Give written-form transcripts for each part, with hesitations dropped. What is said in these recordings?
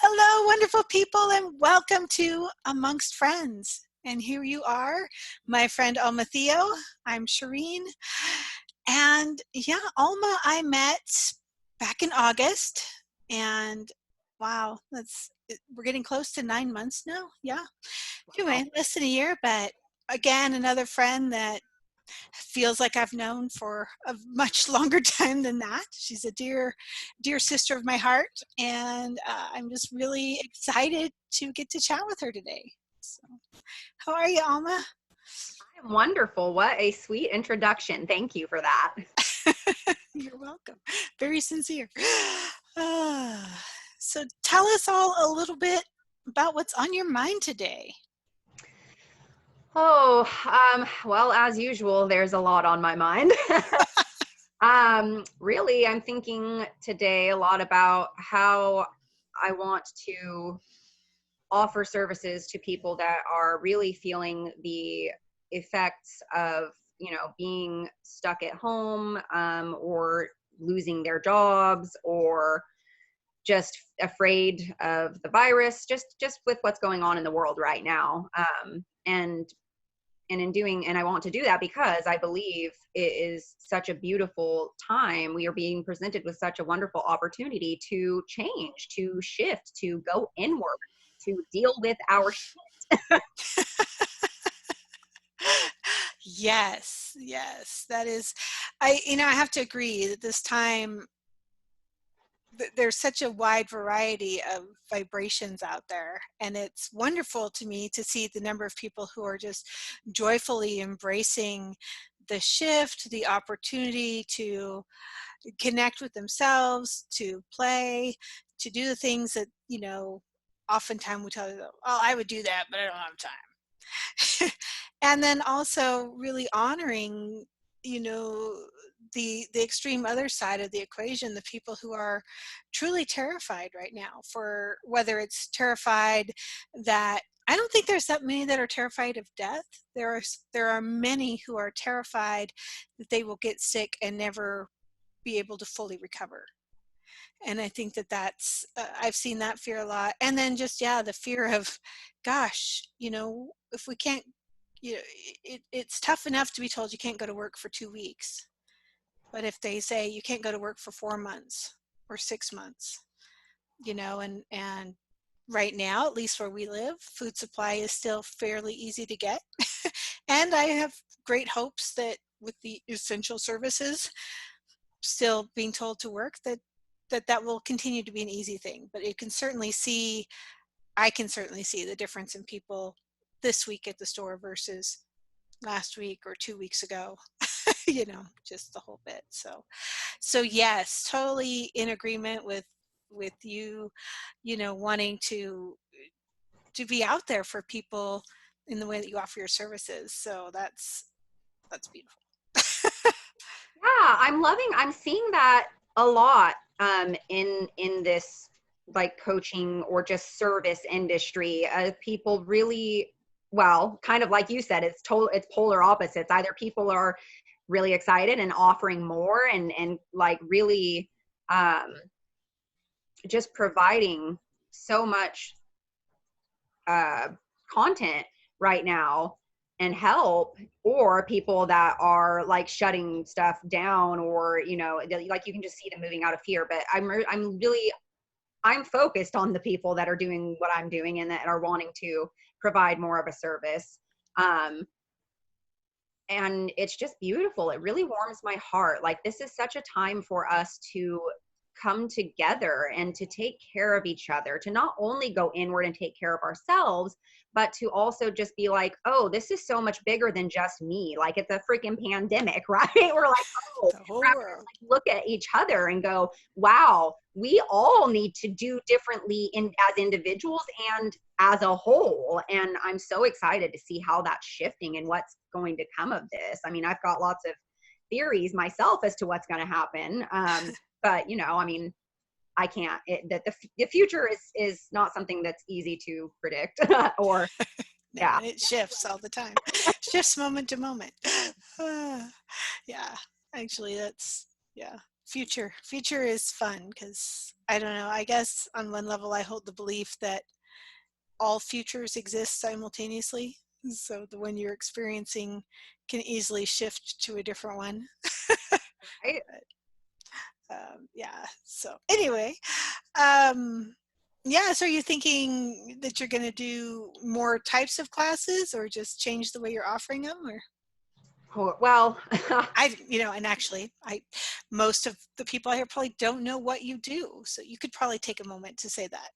Hello, wonderful people, and welcome to Amongst Friends. And here you are, my friend Alma Theo. I'm Shireen. And yeah, Alma, I met back in August. And wow, we're getting close to 9 months now. Yeah. Wow. Anyway, less than a year, but again, another friend that feels like I've known for a much longer time than that. She's a dear, dear sister of my heart, and I'm just really excited to get to chat with her today. So, how are you, Alma? I'm wonderful. What a sweet introduction. Thank you for that. You're welcome. Very sincere. So, tell us all a little bit about what's on your mind today. Well, as usual, there's a lot on my mind. Really, I'm thinking today a lot about how I want to offer services to people that are really feeling the effects of, being stuck at home, or losing their jobs, or just afraid of the virus, just with what's going on in the world right now. And I want to do that because I believe it is such a beautiful time. We are being presented with such a wonderful opportunity to change, to shift, to go inward, to deal with our Yes, yes, that is, I have to agree that this time there's such a wide variety of vibrations out there, and it's wonderful to me to see the number of people who are just joyfully embracing the shift, the opportunity to connect with themselves, to play, to do the things that oftentimes we tell you, oh, I would do that, but I don't have time. And then also really honoring, you know the extreme other side of the equation, the people who are truly terrified right now, for whether it's terrified that, I don't think there's that many that are terrified of death. There are many who are terrified that they will get sick and never be able to fully recover. And I think that's I've seen that fear a lot. And then just, yeah, the fear of, gosh, if we can't, it's tough enough to be told you can't go to work for 2 weeks, but if they say you can't go to work for 4 months or 6 months, and right now, at least where we live, food supply is still fairly easy to get. And I have great hopes that with the essential services still being told to work, that will continue to be an easy thing. But I can certainly see the difference in people this week at the store versus last week or 2 weeks ago. Just the whole bit. So yes, totally in agreement with you, wanting to be out there for people in the way that you offer your services. So that's beautiful. Yeah, I'm seeing that a lot, in this, like, coaching or just service industry. People really, well, kind of like you said, it's polar opposites. Either people are really excited and offering more, and like really, um, just providing so much uh, content right now and help, or people that are like shutting stuff down, or like, you can just see them moving out of fear. But I'm focused on the people that are doing what I'm doing and that are wanting to provide more of a service. um and it's just beautiful. It really warms my heart. Like, this is such a time for us to come together and to take care of each other, to not only go inward and take care of ourselves, but to also just be like, oh, this is so much bigger than just me. Like, it's a freaking pandemic, right? We're like, oh, The whole rather world. like look at each other and go, wow, we all need to do differently as individuals and as a whole. And I'm so excited to see how that's shifting and what's going to come of this. I mean, I've got lots of theories myself as to what's going to happen. But I mean, I can't. The future is not something that's easy to predict. Or No, yeah. and it shifts all the time. Shifts moment to moment. Yeah, actually, yeah. Future is fun because I don't know. I guess on one level, I hold the belief that all futures exist simultaneously. So the one you're experiencing can easily shift to a different one. Right? Yeah. So anyway, um, yeah. So are you thinking that you're going to do more types of classes, or just change the way you're offering them, or? Well, And actually, most of the people here probably don't know what you do, so you could probably take a moment to say that.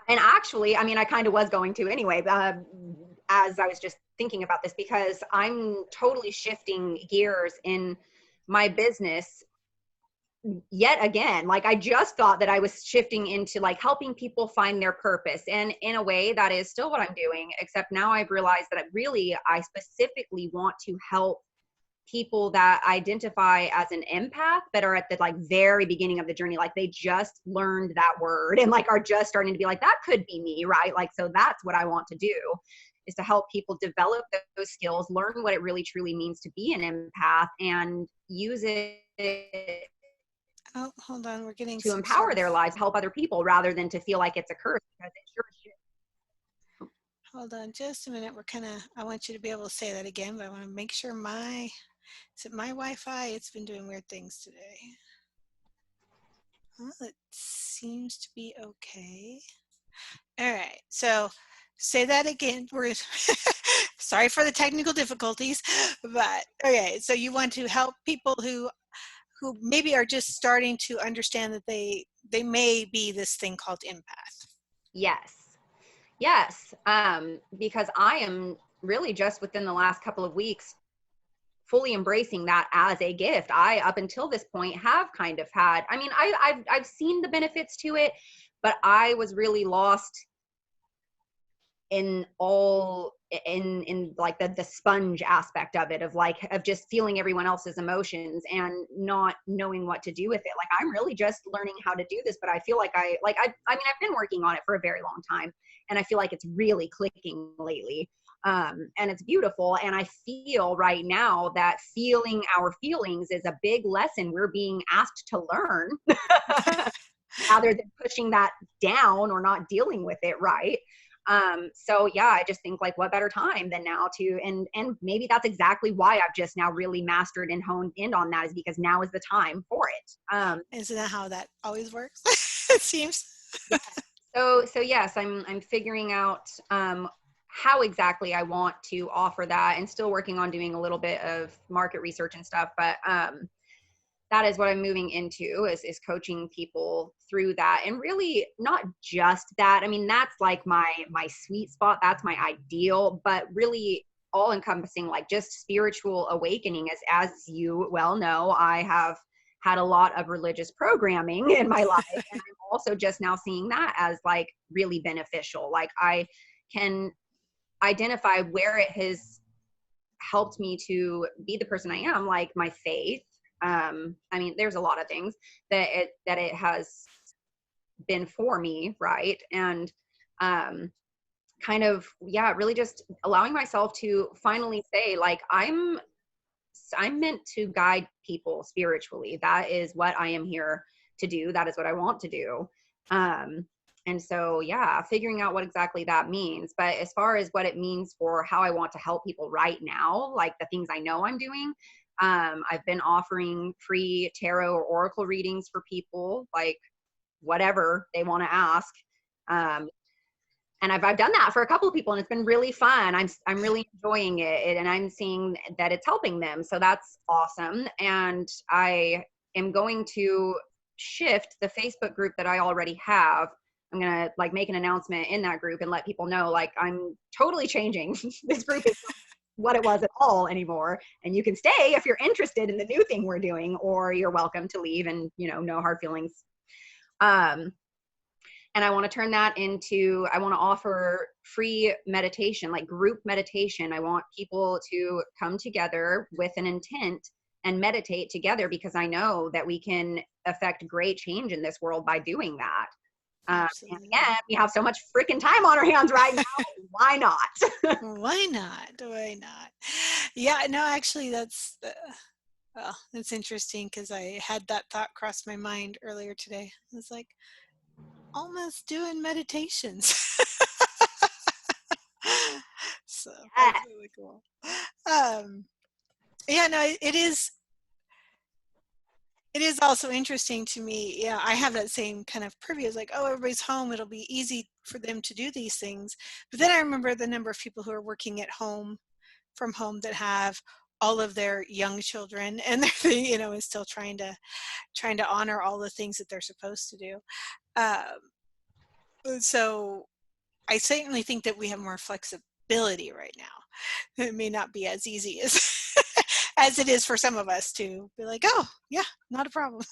and actually, I mean, I kind of was going to anyway, as I was just thinking about this, because I'm totally shifting gears in my business yet again. Like, I just thought that I was shifting into like helping people find their purpose, and in a way that is still what I'm doing, except now I've realized that I specifically want to help people that identify as an empath that are at the like very beginning of the journey. Like, they just learned that word and like are just starting to be like, that could be me, right? Like, so that's what I want to do, is to help people develop those skills, learn what it really truly means to be an empath, and use it Oh, hold on, we're getting to some sort empower of. their lives, help other people, rather than to feel like it's a curse, because it sure is. Hold on, just a minute. I want you to be able to say that again, but I want to make sure is it my Wi-Fi? It's been doing weird things today. Well, it seems to be okay. All right, so say that again. We're sorry for the technical difficulties, but okay. So you want to help people who maybe are just starting to understand that they may be this thing called empath. Yes. Yes. Because I am really just within the last couple of weeks fully embracing that as a gift. I, up until this point, have kind of had, I mean, I've seen the benefits to it, but I was really lost in all in like the sponge aspect of it, of like, of just feeling everyone else's emotions and not knowing what to do with it. Like, I'm really just learning how to do this, but I feel like I mean, I've been working on it for a very long time, and I feel like it's really clicking lately. And it's beautiful, and I feel right now that feeling our feelings is a big lesson we're being asked to learn, rather than pushing that down or not dealing with it, right? So yeah, I just think like, what better time than now to, and maybe that's exactly why I've just now really mastered and honed in on that, is because now is the time for it. Isn't that how that always works? It seems. Yeah. So yes, I'm figuring out how exactly I want to offer that, and still working on doing a little bit of market research and stuff, but that is what I'm moving into, is coaching people through that. And really not just that. I mean, that's like my sweet spot. That's my ideal, but really all encompassing, like just spiritual awakening. As you well know, I have had a lot of religious programming in my life. And I'm also just now seeing that as like really beneficial. Like, I can identify where it has helped me to be the person I am, like my faith. I mean, there's a lot of things that it has been for me, right? And kind of, yeah, really just allowing myself to finally say, like, I'm meant to guide people spiritually. That is what I am here to do. That is what I want to do. And so, yeah, figuring out what exactly that means. But as far as what it means for how I want to help people right now, like the things I know I'm doing, I've been offering free tarot or oracle readings for people, like whatever they want to ask. And I've done that for a couple of people, and it's been really fun. I'm really enjoying it, and I'm seeing that it's helping them. So that's awesome. And I am going to shift the Facebook group that I already have. I'm going to like make an announcement in that group and let people know, like, I'm totally changing. This group is not what it was at all anymore. And you can stay if you're interested in the new thing we're doing, or you're welcome to leave, and, no hard feelings. And I want to turn that into, I want to offer free meditation, like group meditation. I want people to come together with an intent and meditate together, because I know that we can affect great change in this world by doing that. And again, we have so much freaking time on our hands right now. Why not? Why not? Yeah, no, actually, Well, it's interesting because I had that thought cross my mind earlier today. I was like, Alma's doing meditations. So that's Yes. really cool. Um, yeah, no, it is also interesting to me. Yeah, I have that same kind of purview. It's like, oh, everybody's home. It'll be easy for them to do these things. But then I remember the number of people who are working at home from home that have all of their young children and they're, is still trying to honor all the things that they're supposed to do. So I certainly think that we have more flexibility right now. It may not be as easy as as it is for some of us to be like, oh yeah, not a problem.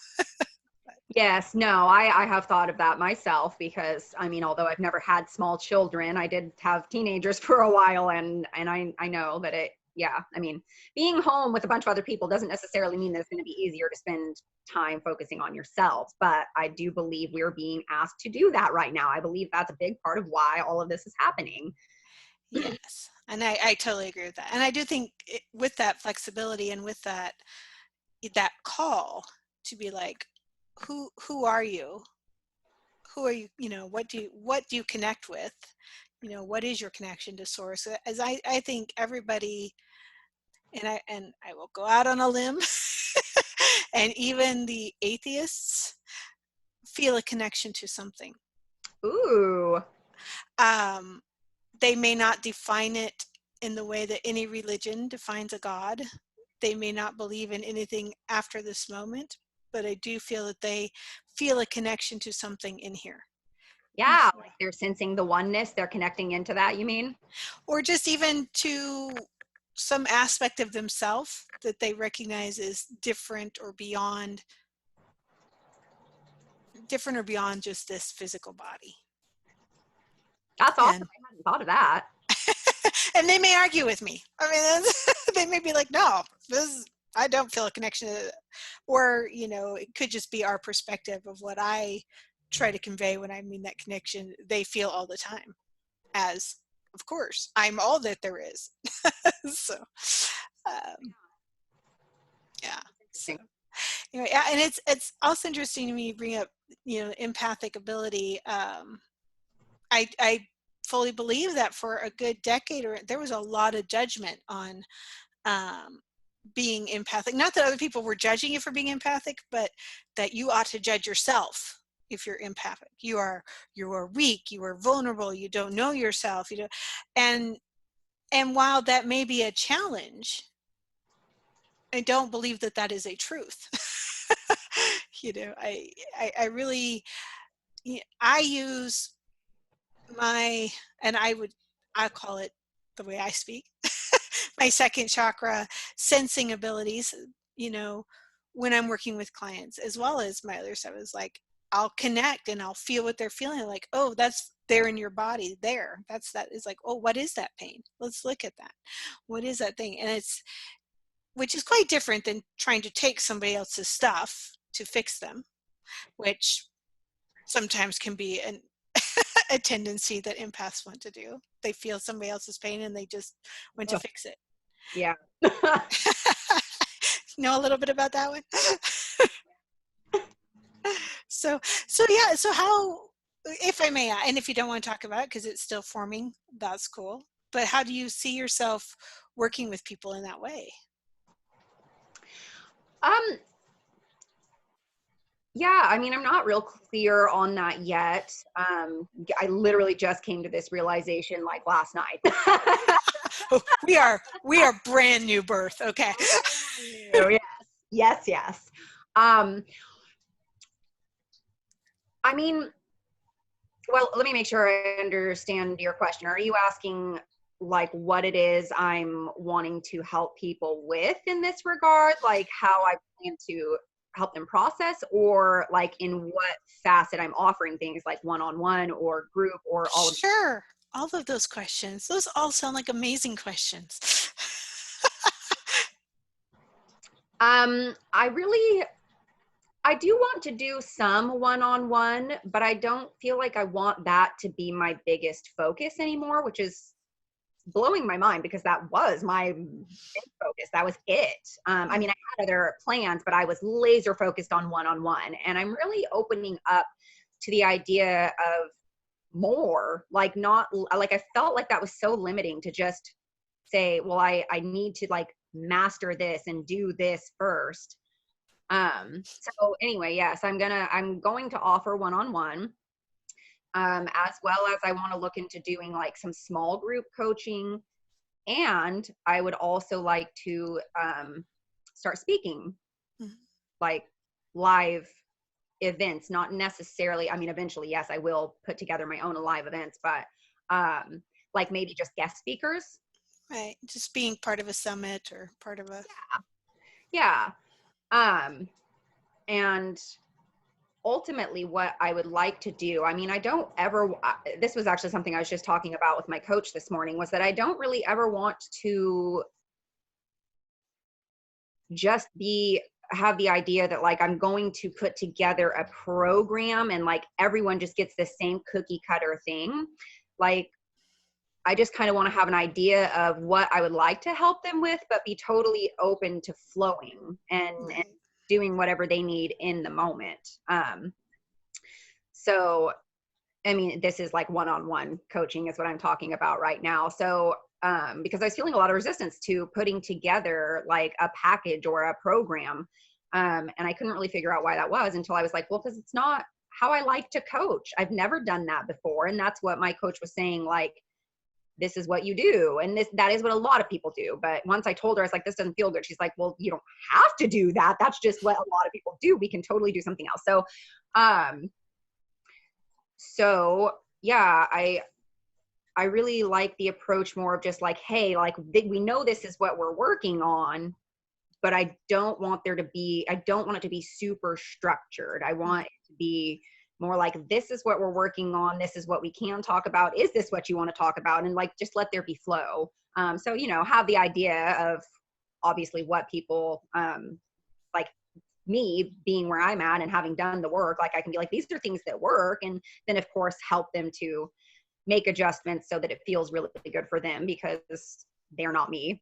Yes, no, I have thought of that myself because I mean, although I've never had small children, I did have teenagers for a while, and I know that yeah, I mean, being home with a bunch of other people doesn't necessarily mean that it's going to be easier to spend time focusing on yourself, but I do believe we're being asked to do that right now. I believe that's a big part of why all of this is happening. Yes, and I totally agree with that. And I do think with that flexibility and with that call to be like, who are you? Who are you? What do you connect with? What is your connection to source? As I think everybody, and I will go out on a limb, and even the atheists feel a connection to something. Ooh. Um, they may not define it in the way that any religion defines a God. They may not believe in anything after this moment, but I do feel that they feel a connection to something in here. Yeah, like they're sensing the oneness, they're connecting into that, you mean? Or just even to some aspect of themselves that they recognize as different or beyond just this physical body. That's awesome. And I hadn't thought of that. and they may argue with me. I mean, they may be like, no, I don't feel a connection to it. Or, it could just be our perspective of what I try to convey when I mean that connection they feel all the time, as of course I'm all that there is. So yeah. So anyway, yeah, and it's also interesting to me you bring up, empathic ability. I fully believe that for a good decade there was a lot of judgment on being empathic. Not that other people were judging you for being empathic, but that you ought to judge yourself if you're empathic. You are weak, you are vulnerable, you don't know yourself, and while that may be a challenge, I don't believe that that is a truth. I really, I use and I call it the way I speak, my second chakra sensing abilities, when I'm working with clients, as well as my other stuff. Is like, I'll connect and I'll feel what they're feeling, like, oh, that's there in your body there. That is like, oh, what is that pain? Let's look at that. What is that thing? And which is quite different than trying to take somebody else's stuff to fix them, which sometimes can be a tendency that empaths want to do. They feel somebody else's pain and they just want to Oh, fix it. yeah. Know a little bit about that one? So yeah, so how, if I may, and if you don't want to talk about it because it's still forming, that's cool. But how do you see yourself working with people in that way? Um, yeah, I mean, I'm not real clear on that yet. I literally just came to this realization like last night. Oh, we are brand new birth, okay. Yes, yes, yes. I mean, well, let me make sure I understand your question. Are you asking like what it is I'm wanting to help people with in this regard, like how I plan to help them process, or like in what facet I'm offering things like one-on-one or group or all of? Sure, all of those questions, those all sound like amazing questions. I do want to do some one-on-one, but I don't feel like I want that to be my biggest focus anymore, which is blowing my mind because that was my big focus. That was it. I mean, I had other plans, but I was laser focused on one-on-one. And I'm really opening up to the idea of more, like not like, I felt like that was so limiting to just say, well, I need to like master this and do this first. So anyway, yes, I'm going to offer one-on-one. As well as I want to look into doing like some small group coaching. And I would also like to start speaking, like live events, not necessarily, I mean, eventually, yes, I will put together my own live events, but like maybe just guest speakers. Right. Just being part of a summit or part of a. Yeah. And ultimately what I would like to do, I mean, I don't ever, this was actually something I was just talking about with my coach this morning, was that I don't really ever want to just have the idea that like I'm going to put together a program and like everyone just gets the same cookie cutter thing. Like, I just kind of want to have an idea of what I would like to help them with, but be totally open to flowing and doing whatever they need in the moment. So, I mean, this is like one-on-one coaching is what I'm talking about right now. So, because I was feeling a lot of resistance to putting together like a package or a program. And I couldn't really figure out why that was until I was like, well, because it's not how I like to coach. I've never done that before. And that's what my coach was saying, like, this is what you do. And that is what a lot of people do. But once I told her, I was like, this doesn't feel good. She's like, well, you don't have to do that. That's just what a lot of people do. We can totally do something else. So yeah, I really like the approach more of just like, hey, like we know this is what we're working on, but I don't want it to be super structured. I want it to be more like, this is what we're working on. This is what we can talk about. Is this what you want to talk about? And like, just let there be flow. So, have the idea of obviously what people, like me being where I'm at and having done the work, like I can be like, these are things that work. And then of course, help them to make adjustments so that it feels really good for them because they're not me.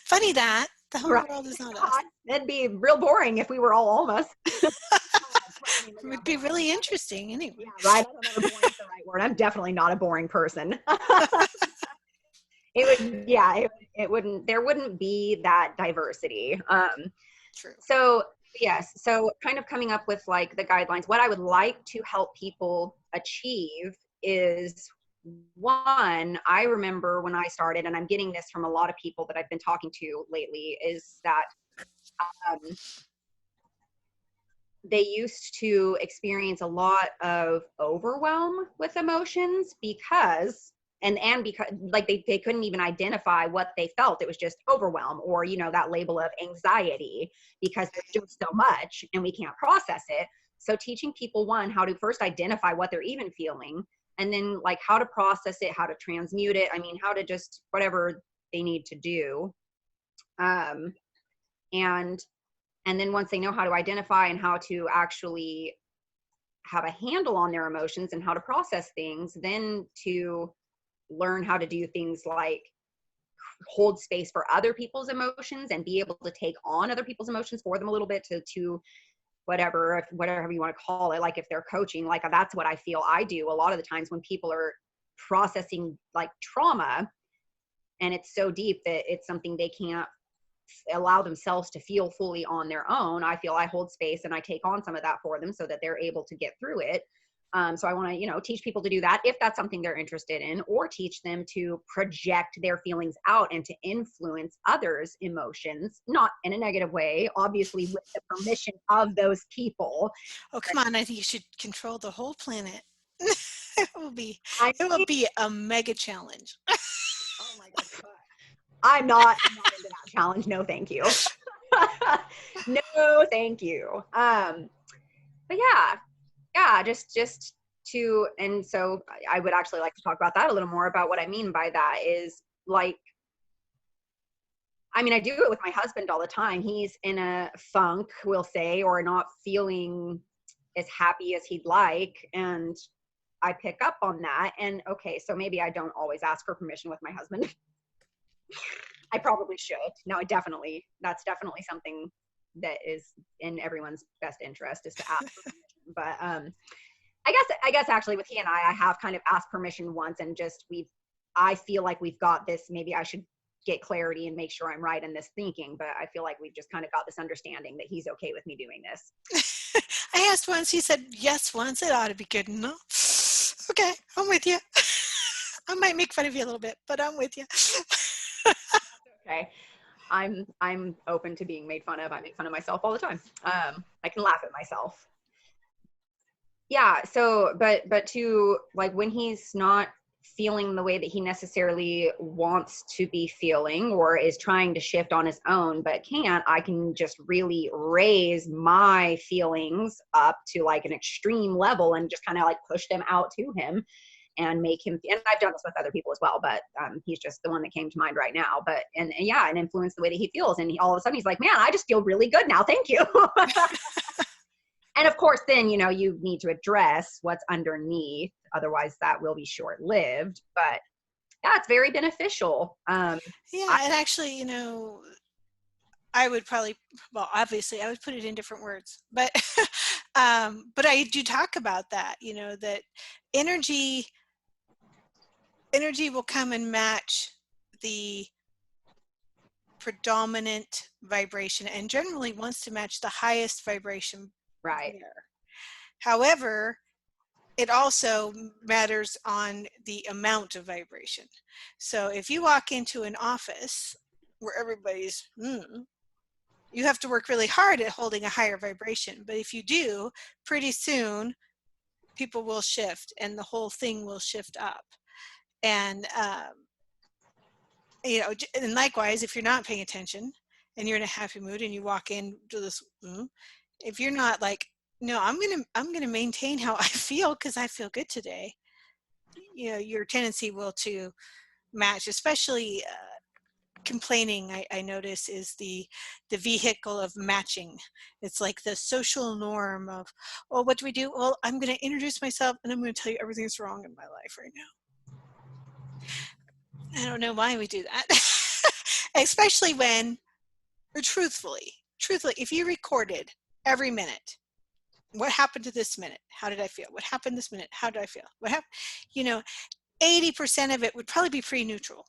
Funny that the whole world is not us. That'd be real boring if we were all Almas. It would be really interesting anyway. Yeah, right. I don't know if boring is the right word. I'm definitely not a boring person. It wouldn't, there wouldn't be that diversity. True. So yes, so kind of coming up with like the guidelines, what I would like to help people achieve is, one, I remember when I started, and I'm getting this from a lot of people that I've been talking to lately, is that they used to experience a lot of overwhelm with emotions because like they couldn't even identify what they felt. It was just overwhelm, or that label of anxiety, because there's just so much and we can't process it. So teaching people, one, how to first identify what they're even feeling, and then like how to process it, how to transmute it. I mean, how to just whatever they need to do. And then once they know how to identify and how to actually have a handle on their emotions and how to process things, then to learn how to do things like hold space for other people's emotions and be able to take on other people's emotions for them a little bit, to whatever you want to call it. Like if they're coaching, like that's what I feel I do a lot of the times when people are processing like trauma and it's so deep that it's something they can't allow themselves to feel fully on their own. I feel I hold space and I take on some of that for them so that they're able to get through it. So I want to, teach people to do that if that's something they're interested in, or teach them to project their feelings out and to influence others' emotions, not in a negative way, obviously with the permission of those people. Oh, come on. I think you should control the whole planet. It will be a mega challenge. Oh my God. I'm not into that challenge. No, thank you. No, thank you. But yeah, just to, and so I would actually like to talk about that a little more, about what I mean by that is like, I mean, I do it with my husband all the time. He's in a funk, we'll say, or not feeling as happy as he'd like. And I pick up on that. And okay, so maybe I don't always ask for permission with my husband. I probably should. No, that's definitely something that is in everyone's best interest, is to ask for permission. But I guess actually with he and I have kind of asked permission once, and just I feel like we've got this. Maybe I should get clarity and make sure I'm right in this thinking, but I feel like we've just kind of got this understanding that he's okay with me doing this. I asked once, he said yes once, it ought to be good enough. Okay, I'm with you. I might make fun of you a little bit, but I'm with you. Okay. I'm open to being made fun of. I make fun of myself all the time. I can laugh at myself. Yeah. So, but to like when he's not feeling the way that he necessarily wants to be feeling, or is trying to shift on his own, but can't, I can just really raise my feelings up to like an extreme level and just kind of like push them out to him and make him, and I've done this with other people as well, but he's just the one that came to mind right now. But, and yeah, and influence the way that he feels. And all of a sudden he's like, man, I just feel really good now. Thank you. And of course, then, you know, you need to address what's underneath. Otherwise that will be short-lived. But yeah, it's very beneficial. Yeah, and actually, you know, I would probably, well, obviously I would put it in different words, but I do talk about that, you know, that energy will come and match the predominant vibration, and generally wants to match the highest vibration. Right. There. However, it also matters on the amount of vibration. So if you walk into an office where everybody's, you have to work really hard at holding a higher vibration. But if you do, pretty soon people will shift and the whole thing will shift up. And, you know, and likewise, if you're not paying attention and you're in a happy mood and you walk into this room, if you're not like, no, I'm gonna maintain how I feel because I feel good today, you know, your tendency will to match. Especially complaining, I notice, is the vehicle of matching. It's like the social norm of, well, what do we do? Well, I'm going to introduce myself and I'm going to tell you everything's wrong in my life right now. I don't know why we do that. Especially when, or truthfully, if you recorded every minute, what happened to this minute? How did I feel? What happened this minute? How did I feel? What happened? You know, 80% of it would probably be pretty neutral.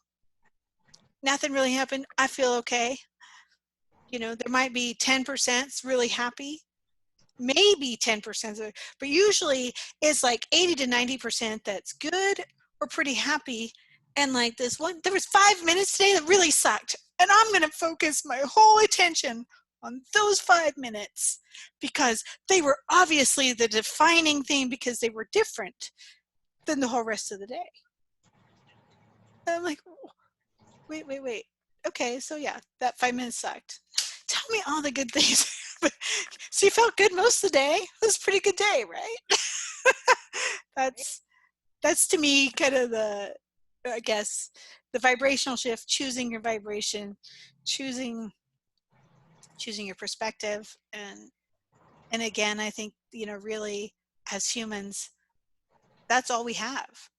Nothing really happened. I feel okay. You know, there might be 10% really happy, maybe 10%, but usually it's like 80 to 90% that's good or pretty happy. And like this one, there was 5 minutes today that really sucked. And I'm going to focus my whole attention on those 5 minutes because they were obviously the defining thing, because they were different than the whole rest of the day. And I'm like, wait. Okay, so yeah, that 5 minutes sucked. Tell me all the good things. So you felt good most of the day? It was a pretty good day, right? That's to me kind of the, I guess, the vibrational shift, choosing your vibration, choosing your perspective. And again, I think, you know, really as humans, that's all we have.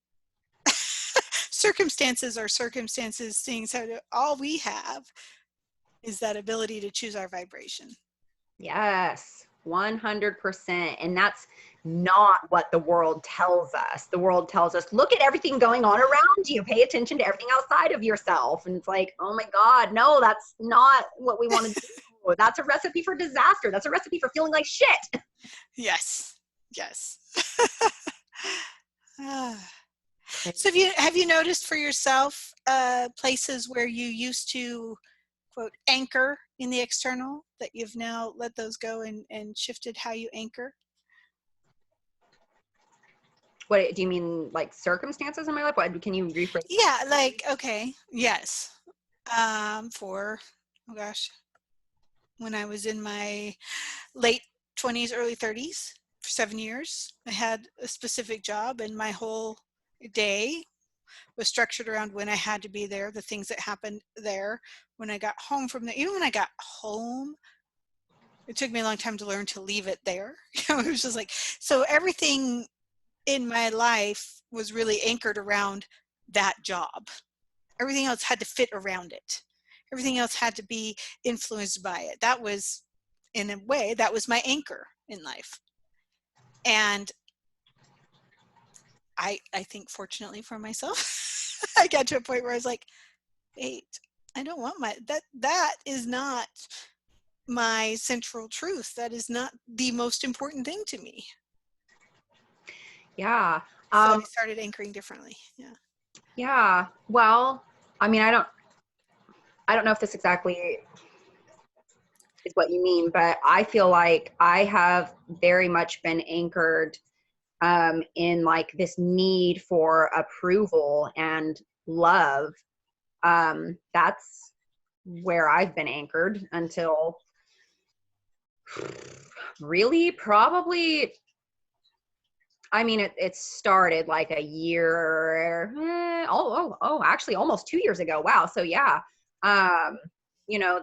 Circumstances are circumstances, things, all we have is that ability to choose our vibration. Yes, 100%. And that's not what the world tells us. The world tells us, look at everything going on around you. Pay attention to everything outside of yourself. And it's like, oh my God, no, that's not what we want to do. That's a recipe for disaster. That's a recipe for feeling like shit. Yes. So have you noticed for yourself places where you used to, quote, anchor in the external, that you've now let those go and shifted how you anchor? What do you mean, like circumstances in my life? What can you rephrase? Yeah, like, okay, yes. For, oh gosh, when I was in my late 20s, early 30s, for 7 years, I had a specific job, and my whole day was structured around when I had to be there, the things that happened there. When I got home from there, even when I got home, it took me a long time to learn to leave it there. It was just like, so everything in my life was really anchored around that job. Everything else had to fit around it. Everything else had to be influenced by it. That was, in a way, that was my anchor in life. And I think fortunately for myself, I got to a point where I was like, wait, I don't want that is not my central truth. That is not the most important thing to me. Yeah. So I started anchoring differently. Yeah. Yeah. Well, I mean, I don't know if this exactly is what you mean, but I feel like I have very much been anchored in like this need for approval and love. That's where I've been anchored until really probably, I mean, it started like a year, actually almost 2 years ago. Wow. So yeah, you know,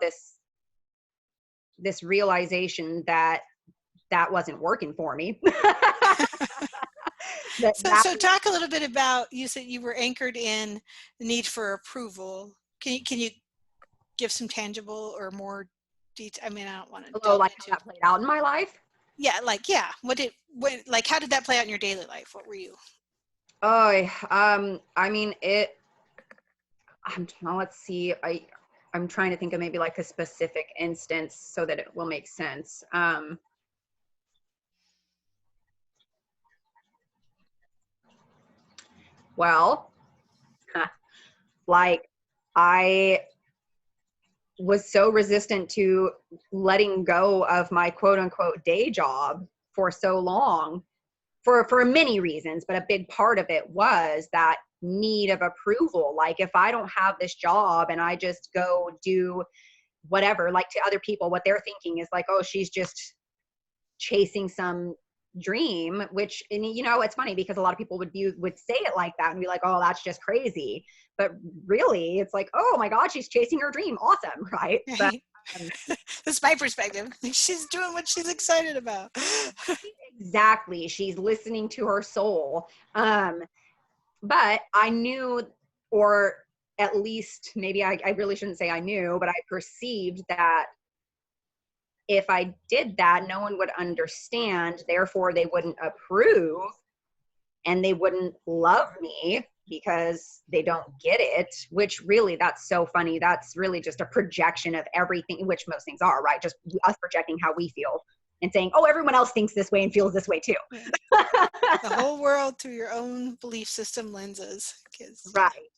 this realization that wasn't working for me. So talk a little bit about, you said you were anchored in the need for approval. Can you give some tangible or more detail? I mean, I don't want to delve like into. how that played out in my life. Yeah, like how did that play out in your daily life? What were you? Oh, I mean, let's see. I'm trying to think of maybe like a specific instance so that it will make sense. Well, like I was so resistant to letting go of my quote unquote day job for so long for many reasons, but a big part of it was that need of approval. Like if I don't have this job and I just go do whatever, like to other people, what they're thinking is like, oh, she's just chasing some dream, which, and you know, it's funny because a lot of people would say it like that and be like, oh, that's just crazy. But really it's like, oh my God, she's chasing her dream. Awesome. Right. But that's my perspective. She's doing what she's excited about. Exactly. She's listening to her soul. But I knew, or at least maybe I really shouldn't say I knew, but I perceived that if I did that, no one would understand. Therefore, they wouldn't approve and they wouldn't love me because they don't get it, which really, that's so funny. That's really just a projection of everything, which most things are, right? Just us projecting how we feel and saying, oh, everyone else thinks this way and feels this way too. Yeah. The whole world through your own belief system lenses. Right.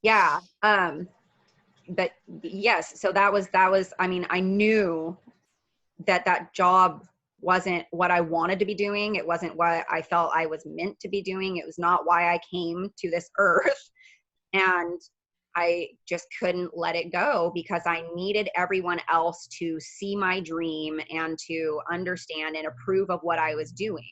Yeah. But yes, so that was, I mean, I knew that job wasn't what I wanted to be doing. It wasn't what I felt I was meant to be doing. It was not why I came to this earth. And I just couldn't let it go because I needed everyone else to see my dream and to understand and approve of what I was doing.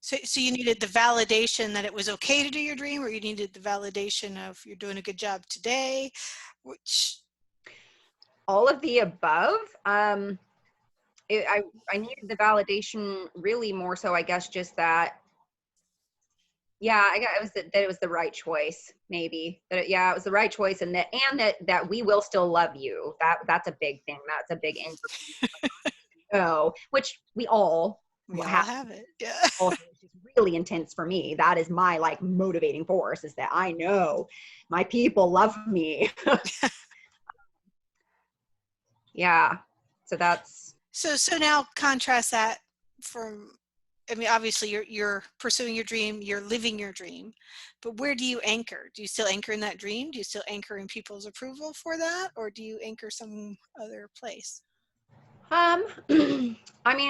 So you needed the validation that it was okay to do your dream, or you needed the validation of you're doing a good job today, which? All of the above. I needed the validation really more so, I guess, just that, yeah, I got it was that it was the right choice, maybe. That it was the right choice, and that we will still love you. That's a big thing. That's a big anchor. Which we all have it. Yeah. Also, it's just really intense for me. That is my like motivating force, is that I know my people love me. Yeah. So that's so now contrast that from, I mean, obviously you're pursuing your dream, you're living your dream, but where do you anchor? Do you still anchor in that dream? Do you still anchor in people's approval for that? Or do you anchor some other place? I mean,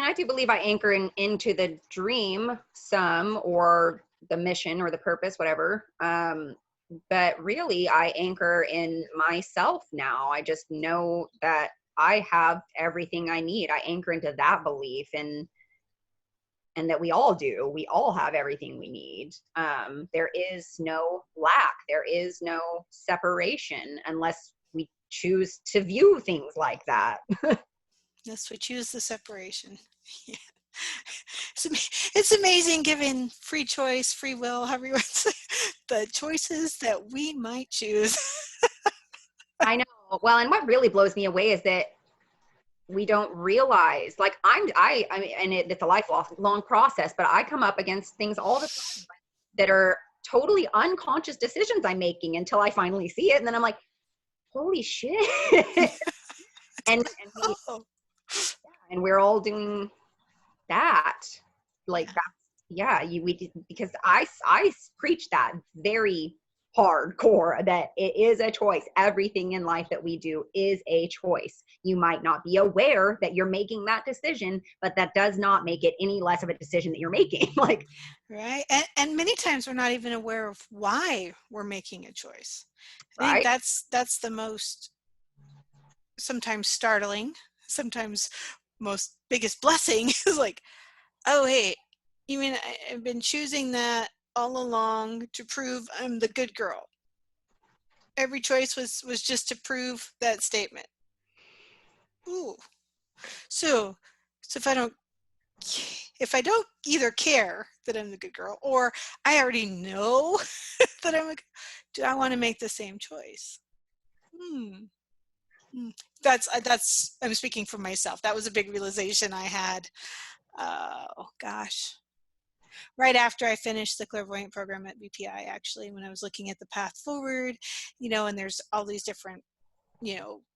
I do believe I anchor into the dream some, or the mission or the purpose, whatever. But really I anchor in myself now. I just know that I have everything I need. I anchor into that belief, and that we all do. We all have everything we need. There is no lack. There is no separation unless we choose to view things like that. Yes, we choose the separation. Yeah. It's It's amazing given free choice, free will, however you want to say, the choices that we might choose. I know. Well, and what really blows me away is that we don't realize, like I mean, and it's a lifelong process, but I come up against things all the time that are totally unconscious decisions I'm making until I finally see it. And then I'm like, holy shit. and we, Oh, and we're all doing that. Like yeah. that's, yeah, because I preach that very hardcore, that it is a choice. Everything in life that we do is a choice. You might not be aware that you're making that decision, but that does not make it any less of a decision that you're making. Like, Right. And many times we're not even aware of why we're making a choice. I think right? that's the most sometimes startling, sometimes most biggest blessing is like, oh, hey, you mean I've been choosing that all along to prove I'm the good girl. Every choice was just to prove that statement. Ooh. So if I don't either care that I'm the good girl or I already know that do I want to make the same choice? Hmm. That's I'm speaking for myself. That was a big realization I had. Oh gosh, right after I finished the clairvoyant program at BPI, actually, when I was looking at the path forward, and there's all these different,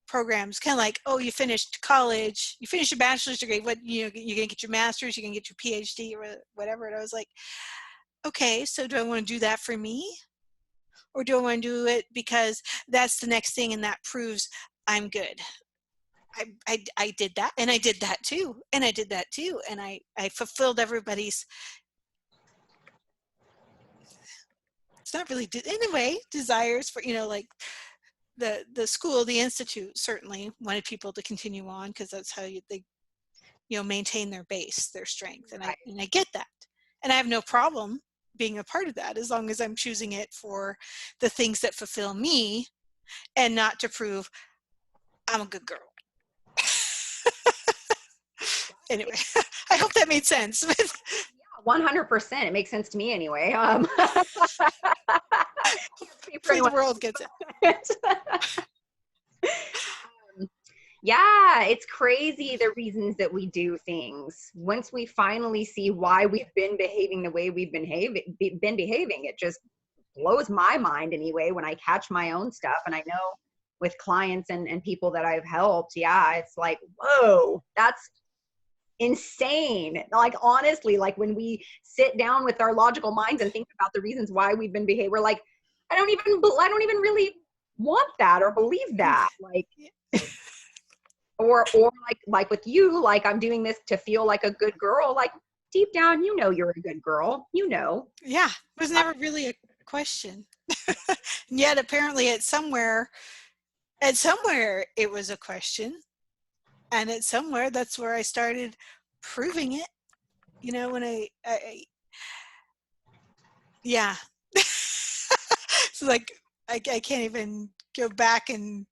programs, kind of like, oh, you finished college, you finished your bachelor's degree, you're going to get your master's, you're going to get your PhD or whatever. And I was like, okay, so do I want to do that for me? Or do I want to do it because that's the next thing and that proves I'm good? I did that and I did that too. And I did that too. And I fulfilled everybody's, it's not really, anyway, desires for, like the school, the institute certainly wanted people to continue on because that's how they, maintain their base, their strength. And I get that. And I have no problem being a part of that as long as I'm choosing it for the things that fulfill me and not to prove I'm a good girl. Anyway, I hope that made sense. 100%. It makes sense to me anyway. For Hopefully the anyone. world gets it. Yeah, it's crazy the reasons that we do things. Once we finally see why we've been behaving the way we've been behaving, it just blows my mind anyway when I catch my own stuff. And I know with clients and people that I've helped, yeah, it's like, whoa, that's insane. Like, honestly, like when we sit down with our logical minds and think about the reasons why we've been behaving, we're like, I don't even really want that or believe that. Like, or like with you, like I'm doing this to feel like a good girl. Like deep down, you're a good girl. Yeah, it was never really a question. And yet apparently at somewhere it was a question. And at somewhere that's where I started proving it. When yeah. So like I can't even go back, and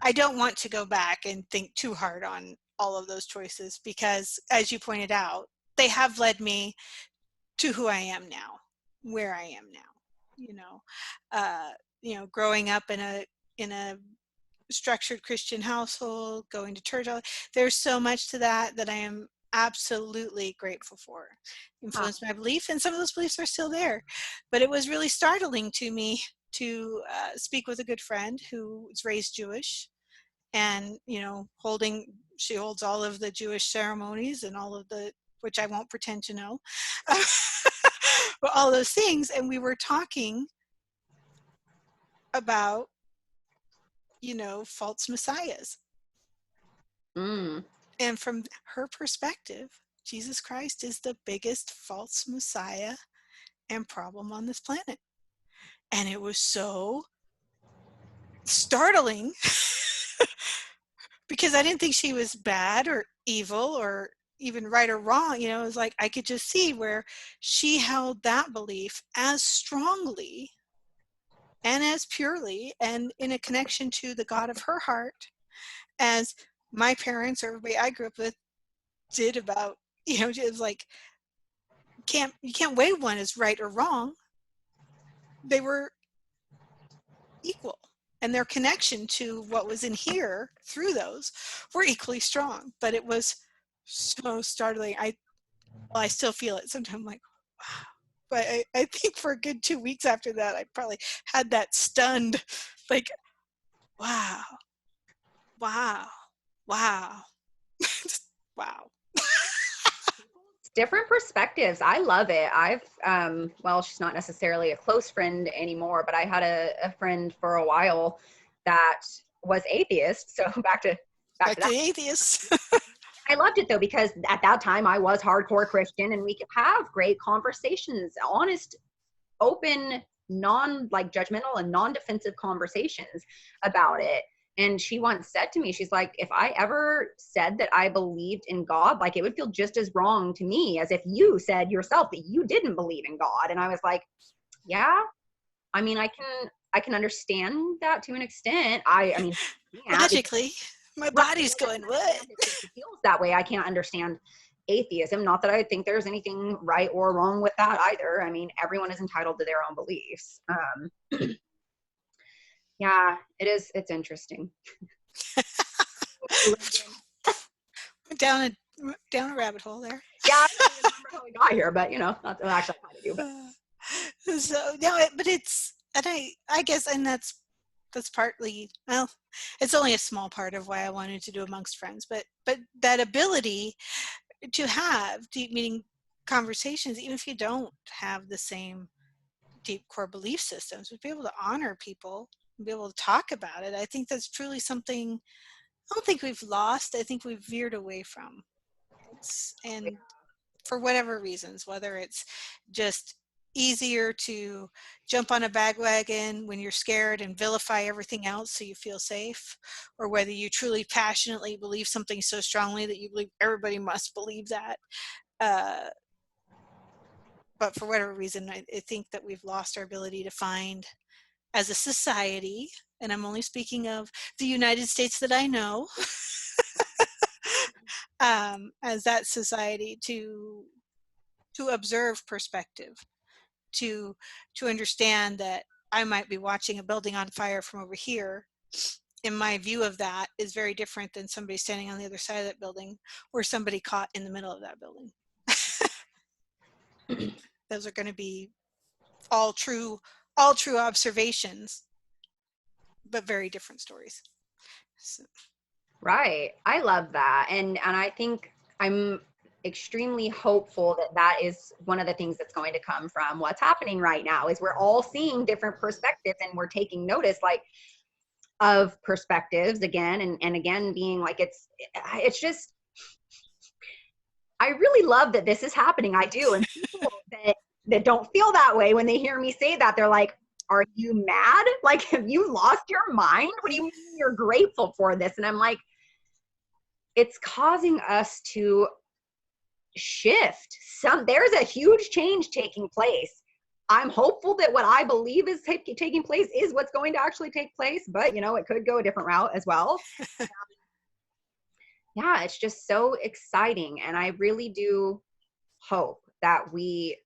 I don't want to go back and think too hard on all of those choices because, as you pointed out, they have led me to who I am now, where I am now. You know, growing up in a structured Christian household, going to church. There's so much to that I am absolutely grateful for. Influenced my belief, and some of those beliefs are still there. But it was really startling to me to speak with a good friend who was raised Jewish, and she holds all of the Jewish ceremonies and all of the, which I won't pretend to know, but all those things. And we were talking about false messiahs. Mm. And from her perspective, Jesus Christ is the biggest false messiah and problem on this planet. And it was so startling because I didn't think she was bad or evil or even right or wrong. It was like I could just see where she held that belief as strongly and as purely and in a connection to the God of her heart as my parents or everybody I grew up with did about, it was like, can't weigh one as right or wrong. They were equal, and their connection to what was in here through those were equally strong. But it was so startling. I still feel it sometimes. I'm like, wow. But I think for a good 2 weeks after that, I probably had that stunned, like, wow, wow, wow, wow. Different perspectives. I love it. I've well, she's not necessarily a close friend anymore, but I had a friend for a while that was atheist. So back Back to to that. the atheists. I loved it though, because at that time I was hardcore Christian, and we could have great conversations, honest, open, non like judgmental and non-defensive conversations about it. And she once said to me, she's like, if I ever said that I believed in God, like it would feel just as wrong to me as if you said yourself that you didn't believe in God. And I was like, yeah, I mean, I can understand that to an extent. I mean, yeah, Logically, my right, body's I going, can what? understand if it feels that way. I can't understand atheism. Not that I think there's anything right or wrong with that either. I mean, everyone is entitled to their own beliefs. Yeah, it is. It's interesting. down a down a rabbit hole there. Yeah, I don't even remember how we got here, but that's actually I kind of do. So no, but it's, and I guess, and that's partly, well, it's only a small part of why I wanted to do Amongst Friends, but that ability to have deep meaning conversations, even if you don't have the same deep core belief systems, but be able to honor people and be able to talk about it. I think that's truly something I don't think we've lost. I think we've veered away from. And for whatever reasons, whether it's just easier to jump on a bandwagon when you're scared and vilify everything else so you feel safe, or whether you truly passionately believe something so strongly that you believe everybody must believe that. Uh, but for whatever reason, I think that we've lost our ability to find, as a society, and I'm only speaking of the United States that I know, as that society, to observe perspective, to understand that I might be watching a building on fire from over here, and my view of that is very different than somebody standing on the other side of that building, or somebody caught in the middle of that building. Those are going to be all true observations, but very different stories. So. Right. I love that. And I think I'm extremely hopeful that that is one of the things that's going to come from what's happening right now, is we're all seeing different perspectives, and we're taking notice, like, of perspectives again and again, being like, it's just, I really love that this is happening. I do. And people that don't feel that way, when they hear me say that, they're like, are you mad? Like, have you lost your mind? What do you mean you're grateful for this? And I'm like, it's causing us to shift. There's a huge change taking place. I'm hopeful that what I believe is taking place is what's going to actually take place, but it could go a different route as well. Yeah, it's just so exciting. And I really do hope that we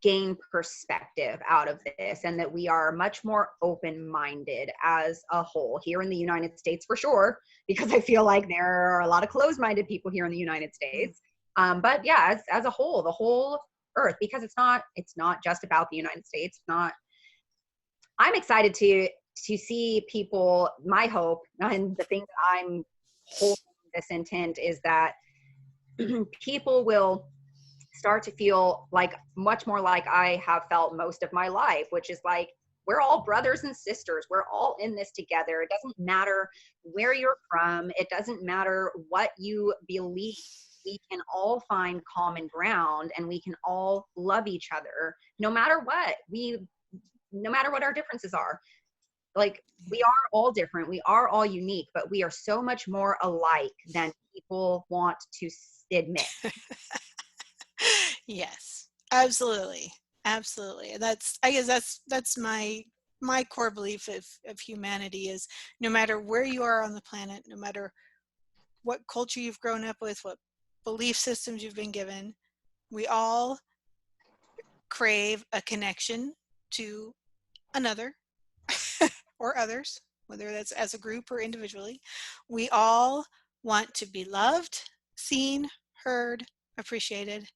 gain perspective out of this, and that we are much more open-minded as a whole here in the United States, for sure, because I feel like there are a lot of closed-minded people here in the United States. But yeah, as a whole, the whole earth, because it's not just about the United States. I'm excited to see people. My hope, and the thing that I'm holding this intent, is that people will start to feel like much more like I have felt most of my life, which is like, we're all brothers and sisters. We're all in this together. It doesn't matter where you're from. It doesn't matter what you believe. We can all find common ground, and we can all love each other no matter what our differences are. Like, we are all different. We are all unique, but we are so much more alike than people want to admit. Yes, absolutely, absolutely. And I guess that's my core belief of humanity is, no matter where you are on the planet, no matter what culture you've grown up with, what belief systems you've been given, We all crave a connection to another or others, whether that's as a group or individually. We all want to be loved, seen, heard, appreciated,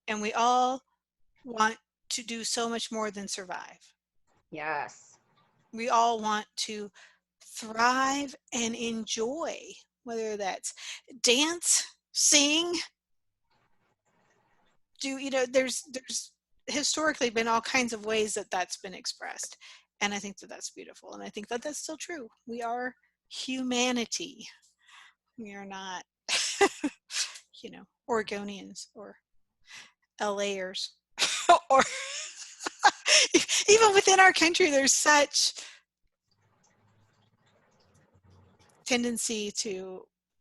and we all want to do so much more than survive. Yes. We all want to thrive and enjoy, whether that's dance, sing, there's historically been all kinds of ways that that's been expressed. And I think that that's beautiful. And I think that that's still true. We are humanity. We are not, Oregonians or LAers. Or even within our country, there's such tendency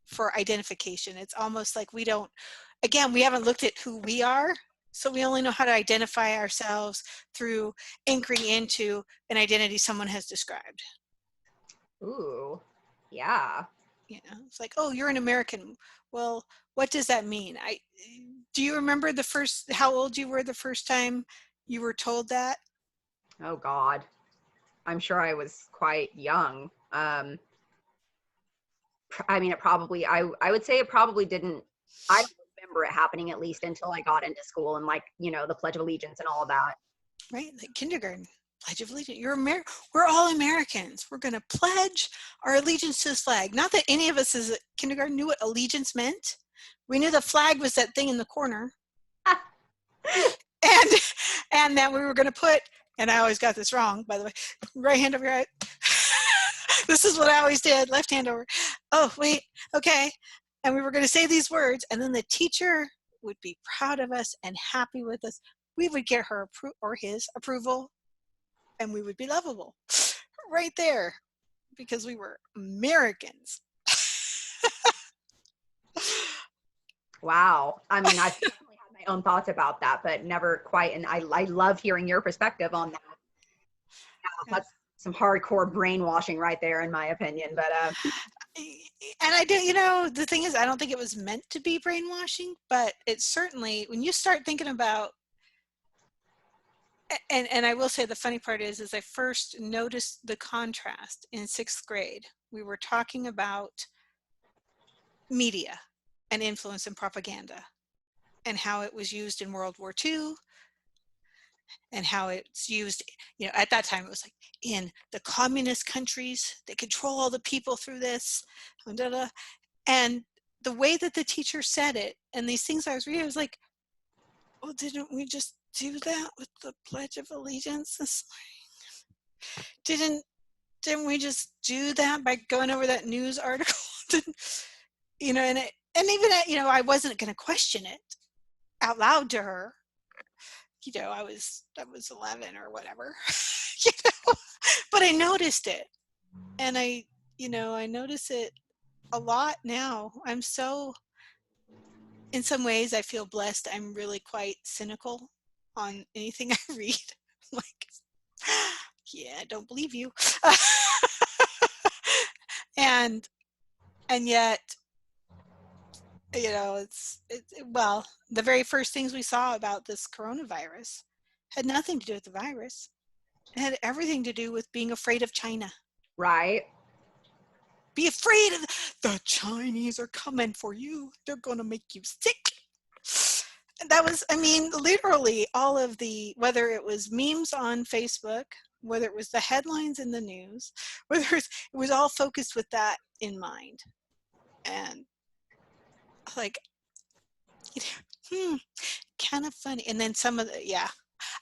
for identification. It's almost like we haven't looked at who we are, so we only know how to identify ourselves through anchoring into an identity someone has described. Ooh, yeah. It's like, oh, you're an American. Well, what does that mean? Do you remember how old you were the first time you were told that? Oh God, I'm sure I was quite young. I mean, I would say it probably didn't, I don't remember it happening at least until I got into school and like, the Pledge of Allegiance and all of that. Right? Like kindergarten, Pledge of Allegiance. We're all Americans. We're going to pledge our allegiance to this flag. Not that any of us as a kindergarten knew what allegiance meant. We knew the flag was that thing in the corner. and and that we were going to put, and I always got this wrong, by the way, right hand over your right. This is what I always did, left hand over. Oh, wait, okay. And we were going to say these words, and then the teacher would be proud of us and happy with us. We would get her or his approval, and we would be lovable right there because we were Americans. Wow. I mean, I've definitely had my own thoughts about that, but never quite. And I love hearing your perspective on that. Yeah, that's some hardcore brainwashing right there, in my opinion. But and I do, the thing is, I don't think it was meant to be brainwashing, but it's certainly, when you start thinking about, and I will say the funny part is I first noticed the contrast in 6th grade. We were talking about media and influence and propaganda and how it was used in World War II and how it's used, at that time it was like in the communist countries, they control all the people through this, and the way that the teacher said it and these things I was reading, I was like, oh, didn't we just do that with the Pledge of Allegiance? Didn't we just do that by going over that news article? And even I wasn't going to question it out loud to her. I was 11 or whatever, but I noticed it, and I notice it a lot now. I'm so, in some ways, I feel blessed. I'm really quite cynical on anything I read. I'm like, yeah, I don't believe you. and yet, well, the very first things we saw about this coronavirus had nothing to do with the virus. It had everything to do with being afraid of China. right. Be afraid of the Chinese are coming for you. They're going to make you sick. And that was, literally all of whether it was memes on Facebook, whether it was the headlines in the news, whether it was all focused with that in mind. And like, kind of funny. And then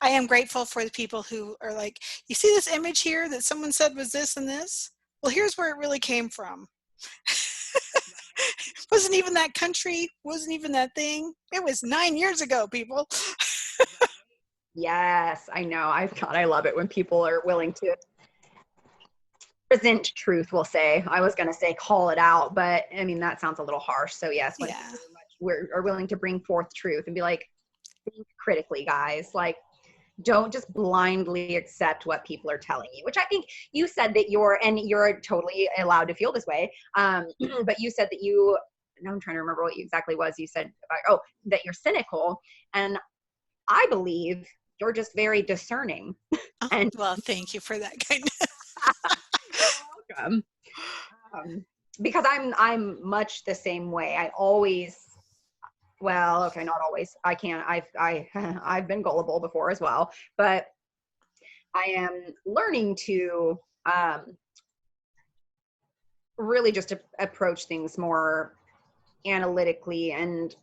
I am grateful for the people who are like, you see this image here that someone said was this and this? Well, here's where it really came from. Wasn't even that country, wasn't even that thing. It was 9 years ago, people. Yes, I know. I love it when people are willing to present truth, we'll say. I was going to say call it out, but that sounds a little harsh. So yes, when people are willing to bring forth truth and be like, think critically, guys. Like, don't just blindly accept what people are telling you, which I think you said that you're totally allowed to feel this way. But you said that you now I'm trying to remember what exactly was you said about, oh, that you're cynical. And I believe you're just very discerning. Oh, And well, thank you for that kindness. you're welcome. Because I'm much the same way. I always, well, okay, not always. I can't. I've been gullible before as well, but I am learning to really just approach things more analytically and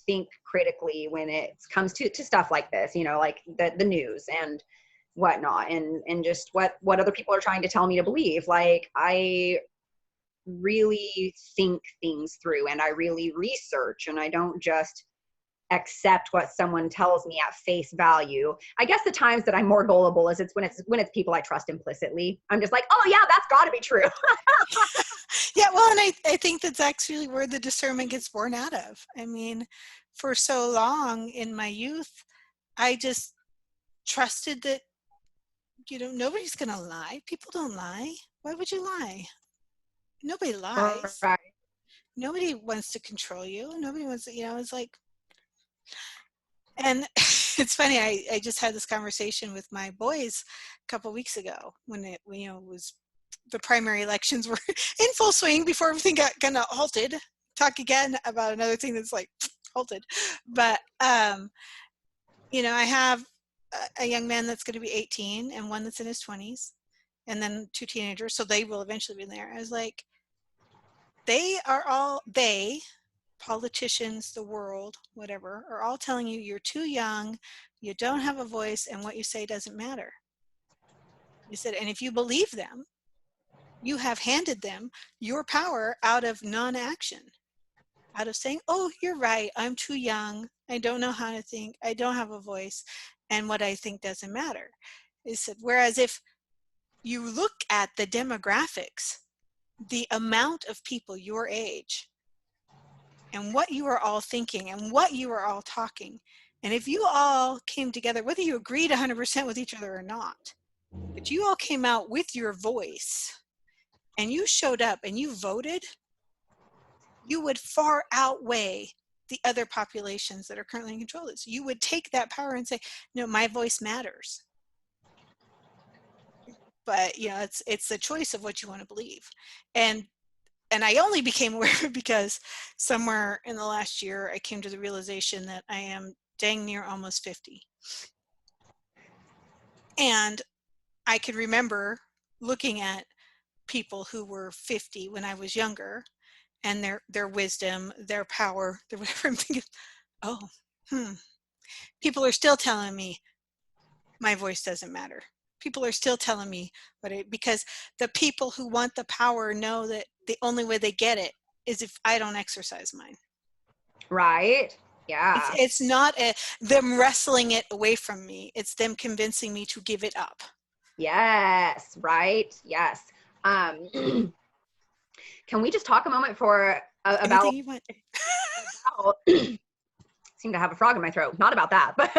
think critically when it comes to stuff like this, you know, like the news and whatnot, and just what other people are trying to tell me to believe. Like, I really think things through and I really research, and I don't just accept what someone tells me at face value. I guess the times that I'm more gullible is when it's people I trust implicitly. I'm just like, oh yeah, that's got to be true. Yeah, well, and I think that's actually where the discernment gets born out of. I mean, for so long in my youth, I just trusted that, nobody's going to lie. People don't lie. Why would you lie? Nobody lies. Right. Nobody wants to control you. Nobody wants to, it's like, and it's funny, I just had this conversation with my boys a couple of weeks ago when it, was the primary elections were in full swing before everything got kind of halted. Talk again about another thing that's like halted. But, I have a young man that's going to be 18 and one that's in his 20s, and then two teenagers. So they will eventually be there. I was like, politicians, the world, whatever, are all telling you you're too young, you don't have a voice, and what you say doesn't matter. You said, and if you believe them, you have handed them your power out of non-action, out of saying, oh, you're right, I'm too young, I don't know how to think, I don't have a voice, and what I think doesn't matter. He said, whereas if you look at the demographics, the amount of people your age and what you are all thinking and what you are all talking, and if you all came together, whether you agreed 100% with each other or not, but you all came out with your voice and you showed up and you voted, you would far outweigh the other populations that are currently in control of this. You would take that power and say, no, my voice matters. But it's the choice of what you want to believe. And I only became aware of it because somewhere in the last year I came to the realization that I am dang near almost 50. And I can remember looking at people who were 50 when I was younger, and their wisdom, their power, their whatever. I'm thinking, oh, people are still telling me my voice doesn't matter. People are still telling me, because the people who want the power know that the only way they get it is if I don't exercise mine. Right. Yeah. It's not them wrestling it away from me. It's them convincing me to give it up. Yes. Right. Yes. Can we just talk a moment for about Anything you want. seem to have a frog in my throat. Not about that, but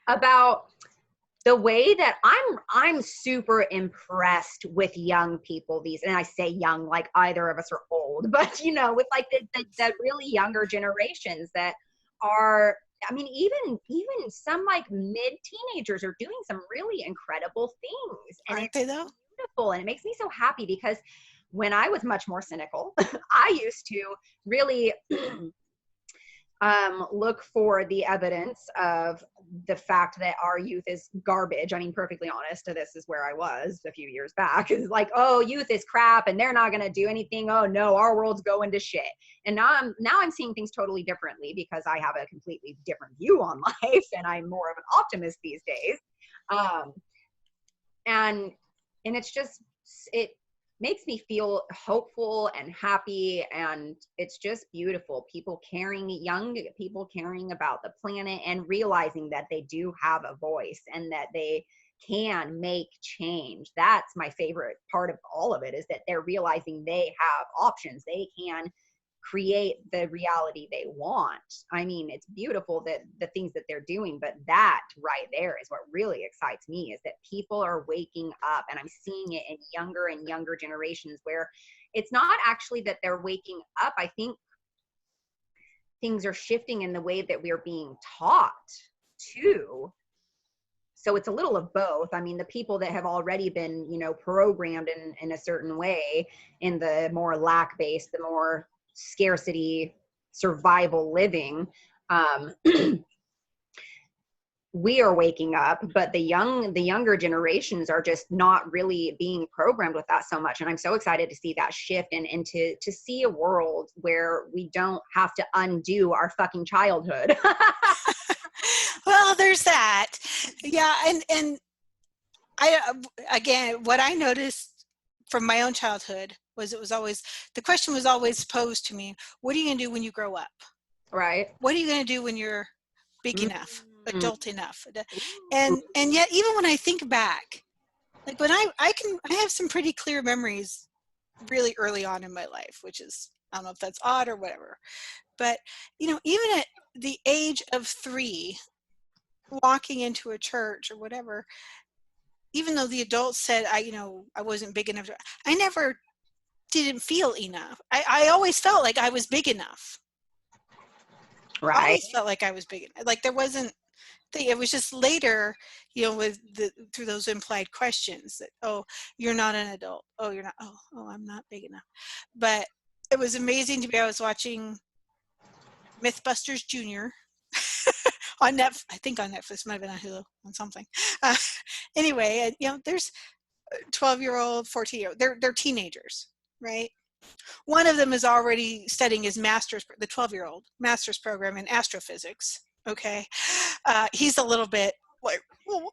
about the way that I'm super impressed with young people and I say young like either of us are old, but with like the really younger generations that are, I mean, even some like mid teenagers are doing some really incredible things, and Aren't it's they though? beautiful, and it makes me so happy because when I was much more cynical, I used to really look for the evidence of the fact that our youth is garbage. I mean, perfectly honest, this is where I was a few years back. It's like, oh, youth is crap and they're not going to do anything. Oh no, our world's going to shit. And now I'm seeing things totally differently because I have a completely different view on life and I'm more of an optimist these days. And it's just, it makes me feel hopeful and happy, and it's just beautiful. Young people caring about the planet and realizing that they do have a voice and that they can make change. That's my favorite part of all of it, is that they're realizing they have options. They can create the reality they want. I mean, it's beautiful that the things that they're doing, but that right there is what really excites me, is that people are waking up, and I'm seeing it in younger and younger generations where it's not actually that they're waking up. I think things are shifting in the way that we're being taught too. So it's a little of both. I mean, the people that have already been, you know, programmed in a certain way, in the more lack-based, the more scarcity, survival living, um, we are waking up, but the younger generations are just not really being programmed with that so much. And I'm so excited to see that shift and to see a world where we don't have to undo our fucking childhood. Well, there's that. Yeah. And I, again, what I noticed from my own childhood was the question was always posed to me, what are you going to do when you grow up? Right. What are you going to do when you're big enough, Mm. adult enough? And yet, even when I think back, like when I have some pretty clear memories really early on in my life, which is, I don't know if that's odd or whatever, but you know, even at the age of 3, walking into a church or whatever, even though the adults said I wasn't big enough, I never didn't feel enough. I always felt like I was big enough. Right. Always felt like I was big enough. Like there wasn't thing. It was just later, with through those implied questions that, oh, you're not an adult. Oh, you're not. Oh, I'm not big enough. But it was amazing to be. I was watching Mythbusters Junior on Netflix. I think on Netflix, might have been on Hulu, on something. Uh, anyway, there's 12-year-old, 14-year-old. They're teenagers, right? One of them is already studying his master's, the 12-year-old master's program in astrophysics. Okay, he's a little bit like,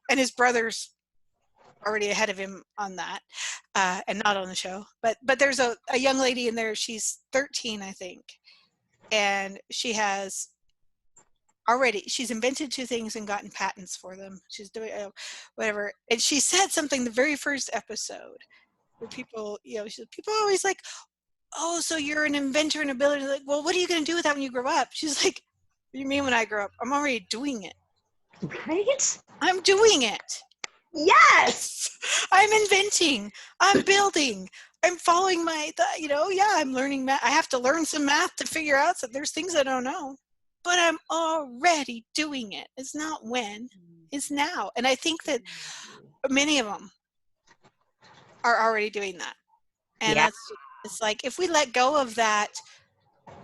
and his brother's already ahead of him on that, and not on the show. But there's a young lady in there. She's 13, I think, and she's invented 2 things and gotten patents for them. She's doing whatever, and she said something the very first episode where people always like, oh, so you're an inventor and ability. Like, well, what are you going to do with that when you grow up? She's like, what do you mean when I grow up? I'm already doing it. Right? I'm doing it. Yes. I'm inventing. I'm building. I'm following I'm learning math. I have to learn some math to figure out that there's things I don't know. But I'm already doing it. It's not when, it's now. And I think that many of them are already doing that. And Yeah. it's like, if we let go of that,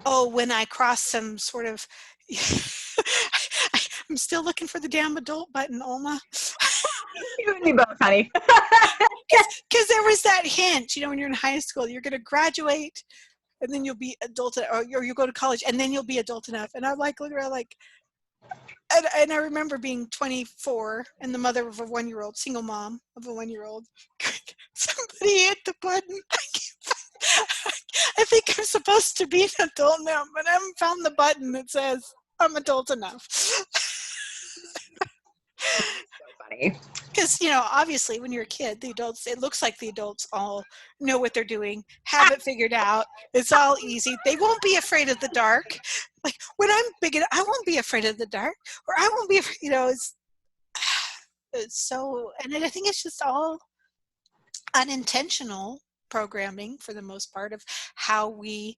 when I cross some sort of, I'm still looking for the damn adult button, Alma. You and me both, honey. Because there was that hint, when you're in high school, you're going to graduate and then you'll be adult, or you go to college and then you'll be adult enough. And I'm like, looking around like, and I remember being 24 and the mother of a 1-year-old, single mom of a 1-year-old. Somebody hit the button. I think I'm supposed to be an adult now, but I haven't found the button that says I'm adult enough. So funny. Because, obviously when you're a kid, it looks like the adults all know what they're doing, have it figured out. It's all easy. They won't be afraid of the dark. Like when I'm big, I won't be afraid of the dark, or I won't be afraid, it's so, and I think it's just all unintentional programming for the most part of how we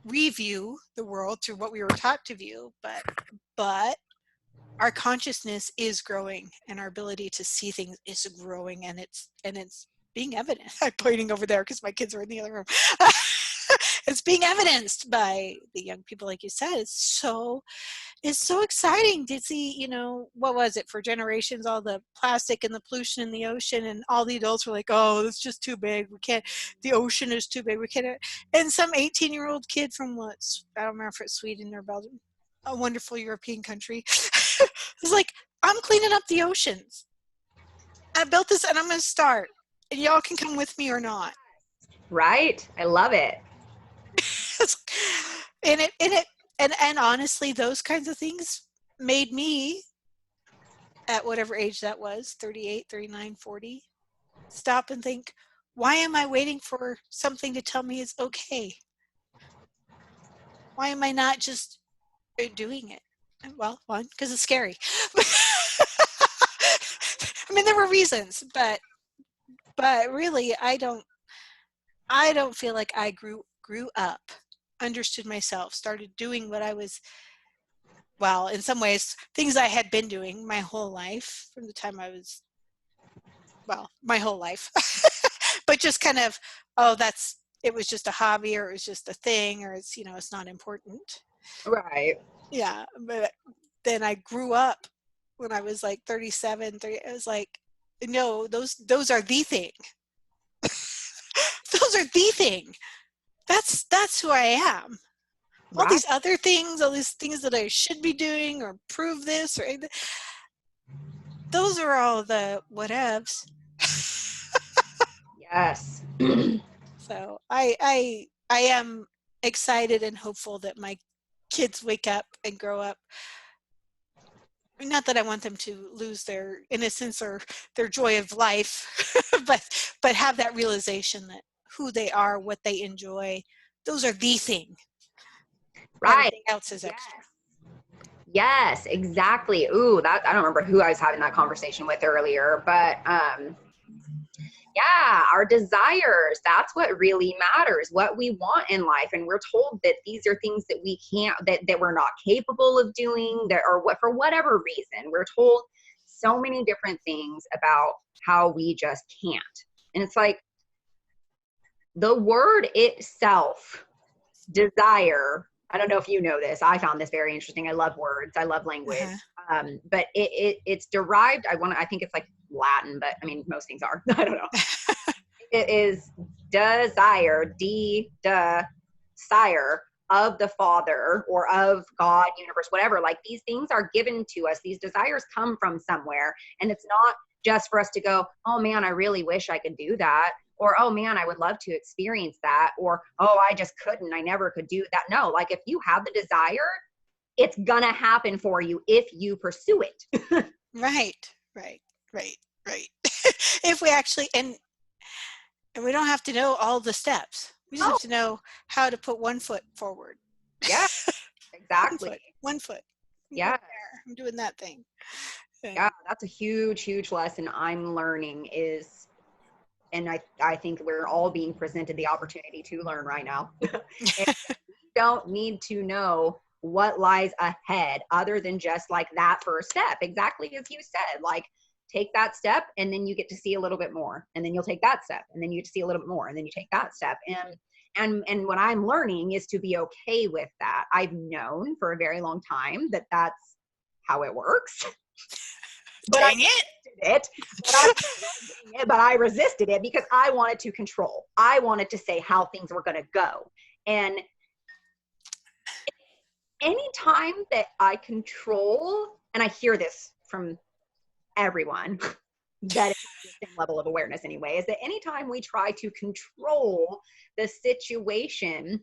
review the world through what we were taught to view. But our consciousness is growing and our ability to see things is growing, and it's being evident. I'm pointing over there because my kids are in the other room. It's being evidenced by the young people, like you said. It's so exciting to see, what was it for generations, all the plastic and the pollution in the ocean, and all the adults were like, oh, it's just too big. We can't, the ocean is too big. We can't. And some 18-year-old kid from I don't remember if it's Sweden or Belgium, a wonderful European country, was like, I'm cleaning up the oceans. I built this and I'm going to start. And y'all can come with me or not. Right. I love it. And honestly, those kinds of things made me, at whatever age that was, 38, 39, 40, stop and think, why am I waiting for something to tell me it's okay? Why am I not just doing it? Well, one, because it's scary. I mean, there were reasons, but really, I don't. I don't feel like I grew up, understood myself, started doing what I was, well, in some ways, things I had been doing my whole life from the time I was, well, my whole life, but just kind of, oh, it was just a hobby, or it was just a thing, or it's, it's not important. Right. Yeah. But then I grew up when I was like 37, 30, I was like, no, those are the thing. Those are the thing. That's who I am. All Right. these other things, all these things that I should be doing or prove this or those are all the whatevs. Yes. So I am excited and hopeful that my kids wake up and grow up. Not that I want them to lose their innocence or their joy of life, but have that realization that who they are, what they enjoy, those are the thing. Right. Everything else is Yes. extra. Yes, exactly. Ooh, that I don't remember who I was having that conversation with earlier, but yeah, our desires, that's what really matters, what we want in life. And we're told that these are things that we can't, that we're not capable of doing, that, or what, for whatever reason. We're told so many different things about how we just can't. And it's like the word itself, desire. I don't know if you know this. I found this very interesting. I love words. I love language. Uh-huh. But it's derived. I think it's like Latin, but I mean, most things are. I don't know. It is desire, sire of the Father or of God, universe, whatever. Like these things are given to us. These desires come from somewhere. And it's not just for us to go, oh man, I really wish I could do that. Or, oh man, I would love to experience that. Or, oh, I just couldn't. I never could do that. No, like if you have the desire, it's gonna happen for you if you pursue it. Right, right, right, right. If we actually, and we don't have to know all the steps. We just have Oh, to know how to put one foot forward. yeah, One exactly. foot, one foot. I'm going Yeah. there. I'm doing that thing. Yeah, And that's a huge, huge lesson I'm learning is, and I think we're all being presented the opportunity to learn right now. And we don't need to know what lies ahead other than just like that first step. Exactly as you said, like take that step and then you get to see a little bit more. And then you'll take that step and then you get to see a little bit more. And then you take that step. And what I'm learning is to be okay with that. I've known for a very long time that that's how it works. But I dang it. resisted it. But I resisted it because I wanted to control. I wanted to say how things were going to go. And anytime that I control, and I hear this from everyone that is the same level of awareness anyway, is that anytime we try to control the situation,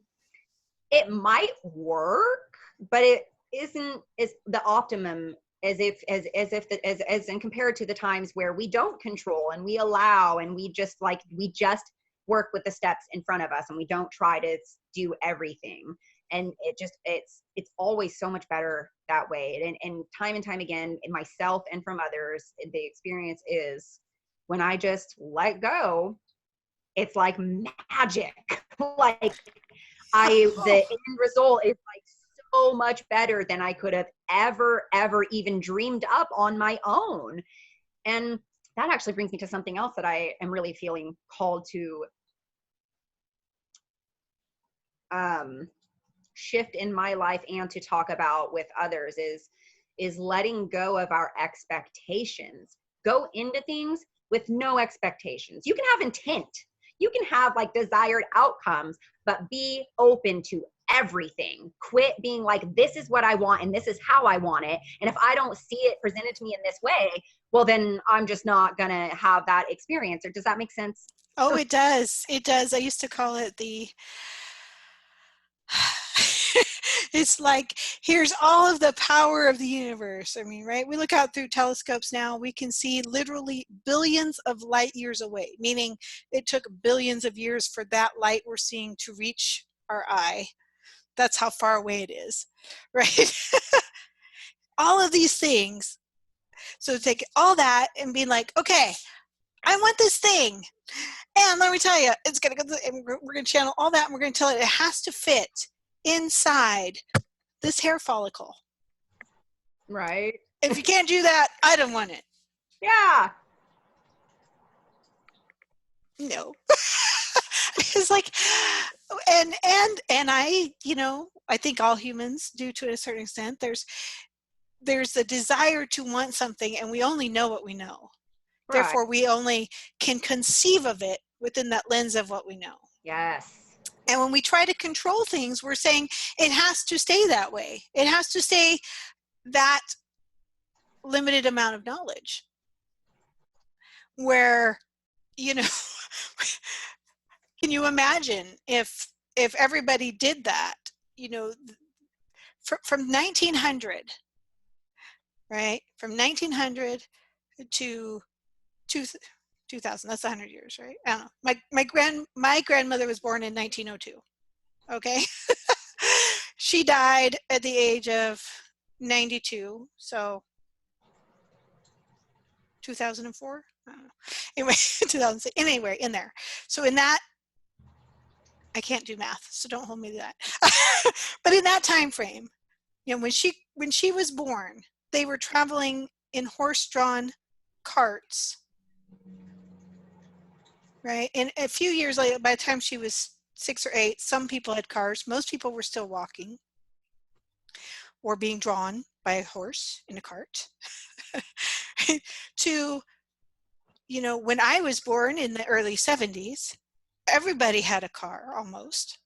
it might work, but it isn't is the optimum as in compared to the times where we don't control and we allow and we just work with the steps in front of us and we don't try to do everything. And it's always so much better that way. And time again in myself and from others, the experience is when I just let go, it's like magic. Like the Oh, end result is like so much better than I could have ever even dreamed up on my own. And that actually brings me to something else that I am really feeling called to shift in my life and to talk about with others is letting go of our expectations. Go into things with no expectations. You can have intent. You can have like desired outcomes, but be open to everything. Quit being like, this is what I want and this is how I want it. And if I don't see it presented to me in this way, well, then I'm just not going to have that experience. Or does that make sense? oh, it does. It does. I used to call it it's like, here's all of the power of the universe. I mean, right? We look out through telescopes now, we can see literally billions of light years away, meaning it took billions of years for that light we're seeing to reach our eye. That's how far away it is, right? All of these things. So take all that and be like, okay, I want this thing. And let me tell you, it's going to go, and we're going to channel all that, and we're going to tell it has to fit inside this hair follicle. Right. If you can't do that, I don't want it. Yeah. No. It's like, and I, I think all humans do to a certain extent. There's a desire to want something, and we only know what we know. Right. Therefore, we only can conceive of it within that lens of what we know. Yes. And when we try to control things, we're saying it has to stay that way. It has to stay that limited amount of knowledge. Where, can you imagine if everybody did that, from 1900, right? From 1900 to 2000, that's 100 years, right? I don't know. My grandmother was born in 1902. Okay. She died at the age of 92. So 2004. I don't know. Anyway, 2006. Anyway, in there. So in that, I can't do math, so don't hold me to that. But in that time frame, when she was born, they were traveling in horse-drawn carts, right? And a few years later, by the time she was 6 or 8, some people had cars. Most people were still walking or being drawn by a horse in a cart. To, when I was born in the early 70s, everybody had a car almost.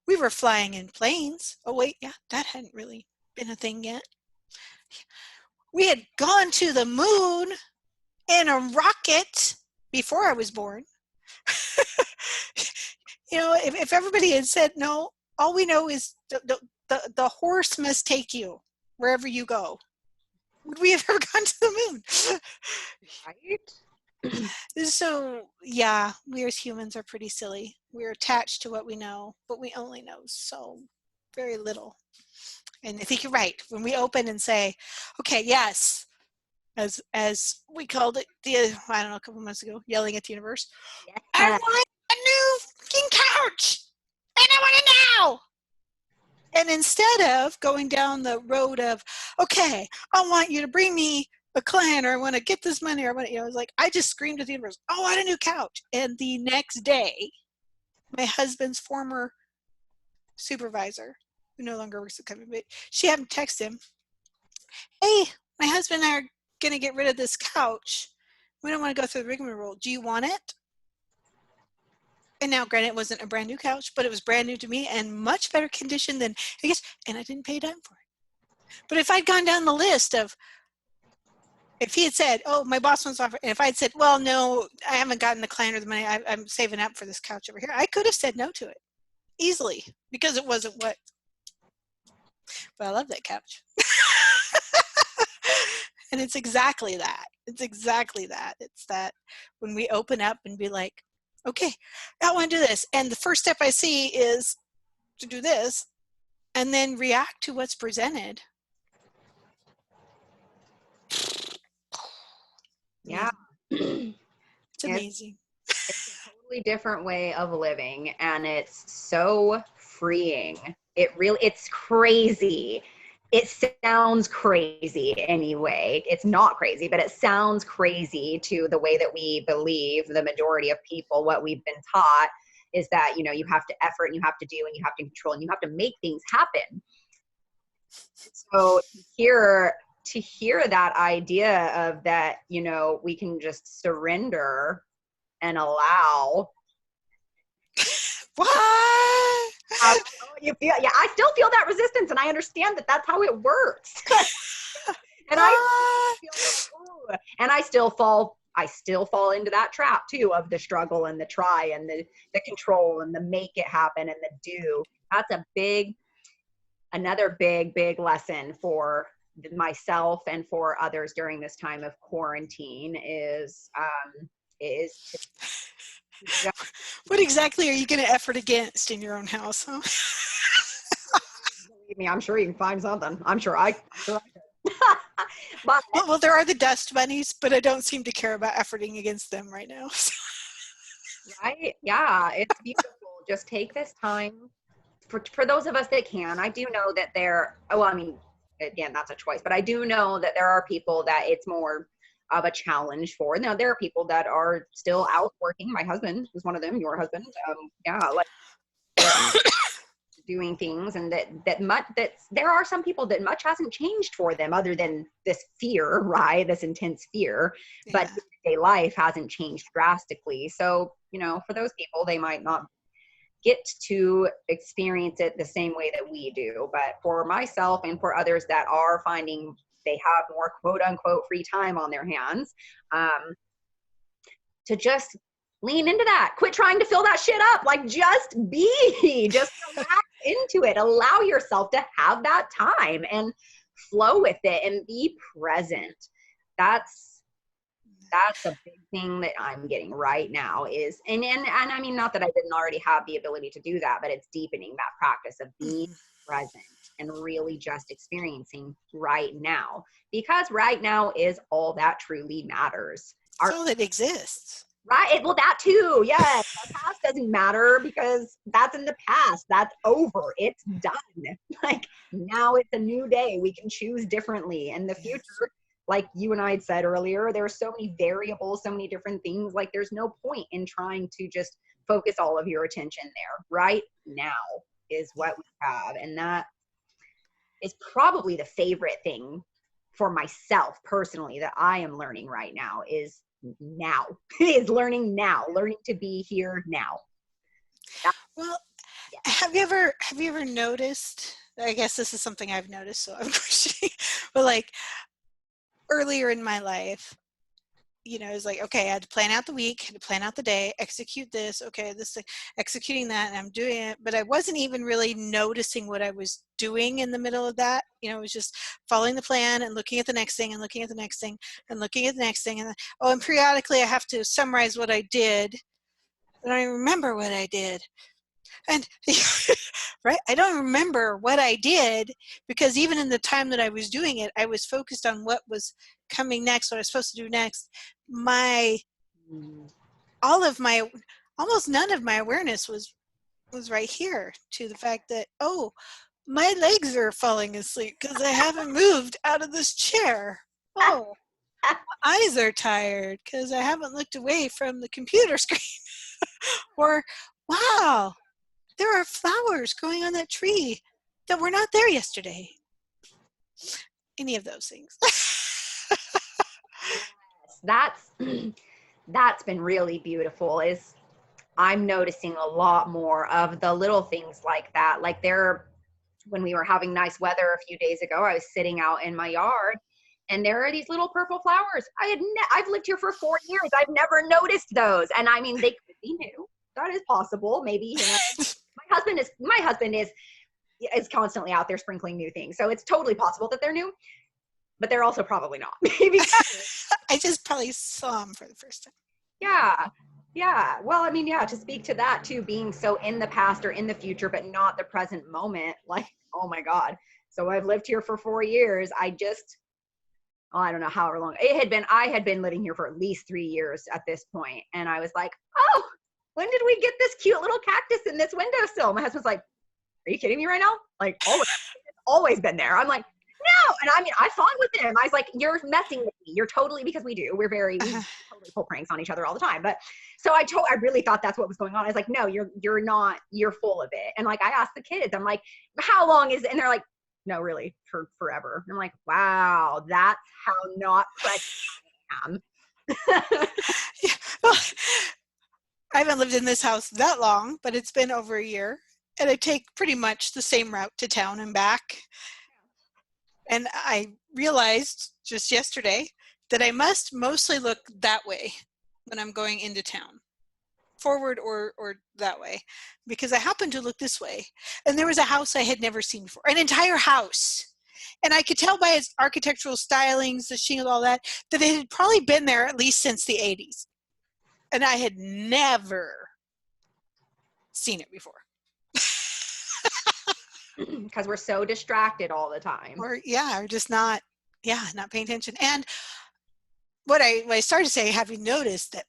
We were flying in planes. Oh, wait, yeah, that hadn't really been a thing yet. We had gone to the moon in a rocket before I was born. If everybody had said no, all we know is the horse must take you wherever you go. Would we have ever gone to the moon? Right. So, yeah, we as humans are pretty silly. We're attached to what we know, but we only know so very little. And I think you're right. When we open and say, okay, yes, as we called it, I don't know, a couple months ago, yelling at the universe, Yeah. I want a new fucking couch, and I want it now. And instead of going down the road of, okay, I want you to bring me a client, or I want to get this money, or I want, I was like, I just screamed at the universe, I want a new couch. And the next day, my husband's former supervisor, who no longer works at the company, but she had me text him, hey, my husband and I are going to get rid of this couch. We don't want to go through the rigmarole. Do you want it? And now, granted, it wasn't a brand new couch, but it was brand new to me and much better condition than, I guess, and I didn't pay a dime for it. But if I'd gone down the list of, if he had said, oh, my boss wants to offer, and if I'd said, well, no, I haven't gotten the client or the money, I'm saving up for this couch over here, I could have said no to it easily because it wasn't what, but I love that couch. And it's exactly that. It's exactly that. It's that when we open up and be like, okay, I want to do this. And the first step I see is to do this and then react to what's presented. Yeah. It's amazing. It's a totally different way of living, and it's so freeing. It's crazy. It sounds crazy anyway. It's not crazy, but it sounds crazy to the way that we believe, the majority of people. What we've been taught is that, you have to effort, and you have to do, and you have to control, and you have to make things happen. So to hear that idea of that, we can just surrender and allow. What? You feel? Yeah, I still feel that resistance, and I understand that that's how it works. And I still fall into that trap too, of the struggle and the try and the control and the make it happen and the do. That's another big lesson for myself and for others during this time of quarantine is to what exactly are you going to effort against in your own house? Huh? believe me, I'm sure you can find something. I'm sure I could. But Well, there are the dust bunnies, but I don't seem to care about efforting against them right now. right? Yeah, it's beautiful. Just take this time for those of us that can. I do know that well, I mean, again, that's a choice, but I do know that there are people that it's more of a challenge for. Now, there are people that are still out working. My husband is one of them, your husband. Yeah, like they're doing things, and that there are some people that much hasn't changed for them other than this fear, right? This intense fear, but Yeah. day life hasn't changed drastically. So, for those people, they might not get to experience it the same way that we do. But for myself and for others that are finding they have more quote unquote free time on their hands, to just lean into that. Quit trying to fill that shit up. Like, just just relax into it. Allow yourself to have that time and flow with it and be present. That's a big thing that I'm getting right now is, and I mean, not that I didn't already have the ability to do that, but it's deepening that practice of being present and really just experiencing right now, because right now is all that truly matters. It's all that exists. Right. Well, that too. Yes. Our past doesn't matter because that's in the past. That's over. It's done. Like, now it's a new day. We can choose differently. And the future, like you and I had said earlier, there are so many variables, so many different things. Like, there's no point in trying to just focus all of your attention there. Right now is what we have. And that is probably the favorite thing for myself personally that I am learning right now is learning to be here now. Well, Yeah. have you ever noticed, I guess this is something I've noticed, so I'm questioning, but like earlier in my life, it's like, okay, I had to plan out the week, had to plan out the day, execute this, okay, this, executing that, and I'm doing it, but I wasn't even really noticing what I was doing in the middle of that. It was just following the plan and looking at the next thing and looking at the next thing and looking at the next thing. And periodically I have to summarize what I did. I don't even remember what I did. And right, I don't remember what I did because even in the time that I was doing it, I was focused on what was coming next, what I was supposed to do next. Almost none of my awareness was right here to the fact that, oh, my legs are falling asleep because I haven't moved out of this chair. Oh, my eyes are tired because I haven't looked away from the computer screen. Or, wow, there are flowers growing on that tree that were not there yesterday. Any of those things. That's that's been really beautiful. Is I'm noticing a lot more of the little things like that. Like, when we were having nice weather a few days ago, I was sitting out in my yard and there are these little purple flowers. I've lived here for 4 years. I've never noticed those. And I mean, they could be new. That is possible. Maybe, my husband is constantly out there sprinkling new things. So it's totally possible that they're new, but they're also probably not. I just probably saw them for the first time. Yeah. Yeah. Well, I mean, yeah, to speak to that too, being so in the past or in the future, but not the present moment. Like, oh my God. So I've lived here for 4 years. I don't know how long I had been living here for at least 3 years at this point. And I was like, oh, when did we get this cute little cactus in this windowsill? My husband's like, are you kidding me right now? Like, always been there. I'm like, no. And I mean, I fought with him. I was like, you're messing with me. You're totally, because we totally pull pranks on each other all the time. But so I really thought that's what was going on. I was like, no, you're not, you're full of it. And like, I asked the kids, I'm like, how long is it? And they're like, no, really, for forever. And I'm like, wow, that's how not precious I am. Yeah. Well, I haven't lived in this house that long, but it's been over a year. And I take pretty much the same route to town and back. And I realized just yesterday that I must mostly look that way when I'm going into town, forward or that way, because I happened to look this way. And there was a house I had never seen before, an entire house. And I could tell by its architectural stylings, the shingles, all that it had probably been there at least since the 80s. And I had never seen it before. Because we're so distracted all the time. Or just not Yeah, not paying attention. And what I started to say, have you noticed that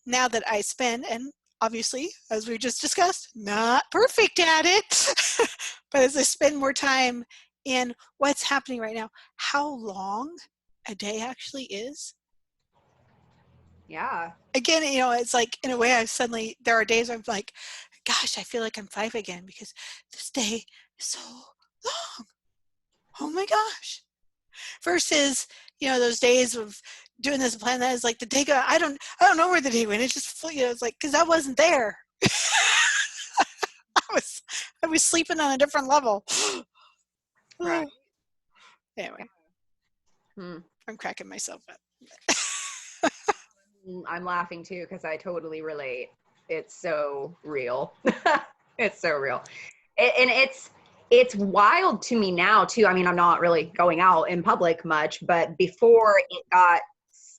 now that I spend, and obviously, as we just discussed, not perfect at it, but as I spend more time in what's happening right now, how long a day actually is. Yeah. Again, it's like, in a way, there are days I'm like, gosh, I feel like I'm 5 again because this day is so long. Oh my gosh. Versus, those days of doing this plan that is like the day go, I don't know where the day went. It just, it's like, because I wasn't there. I was sleeping on a different level. Right. Anyway, Hmm. I'm cracking myself up. I'm laughing too because I totally relate. It's so real. It's so real. And it's wild to me now too. I mean, I'm not really going out in public much, but before it got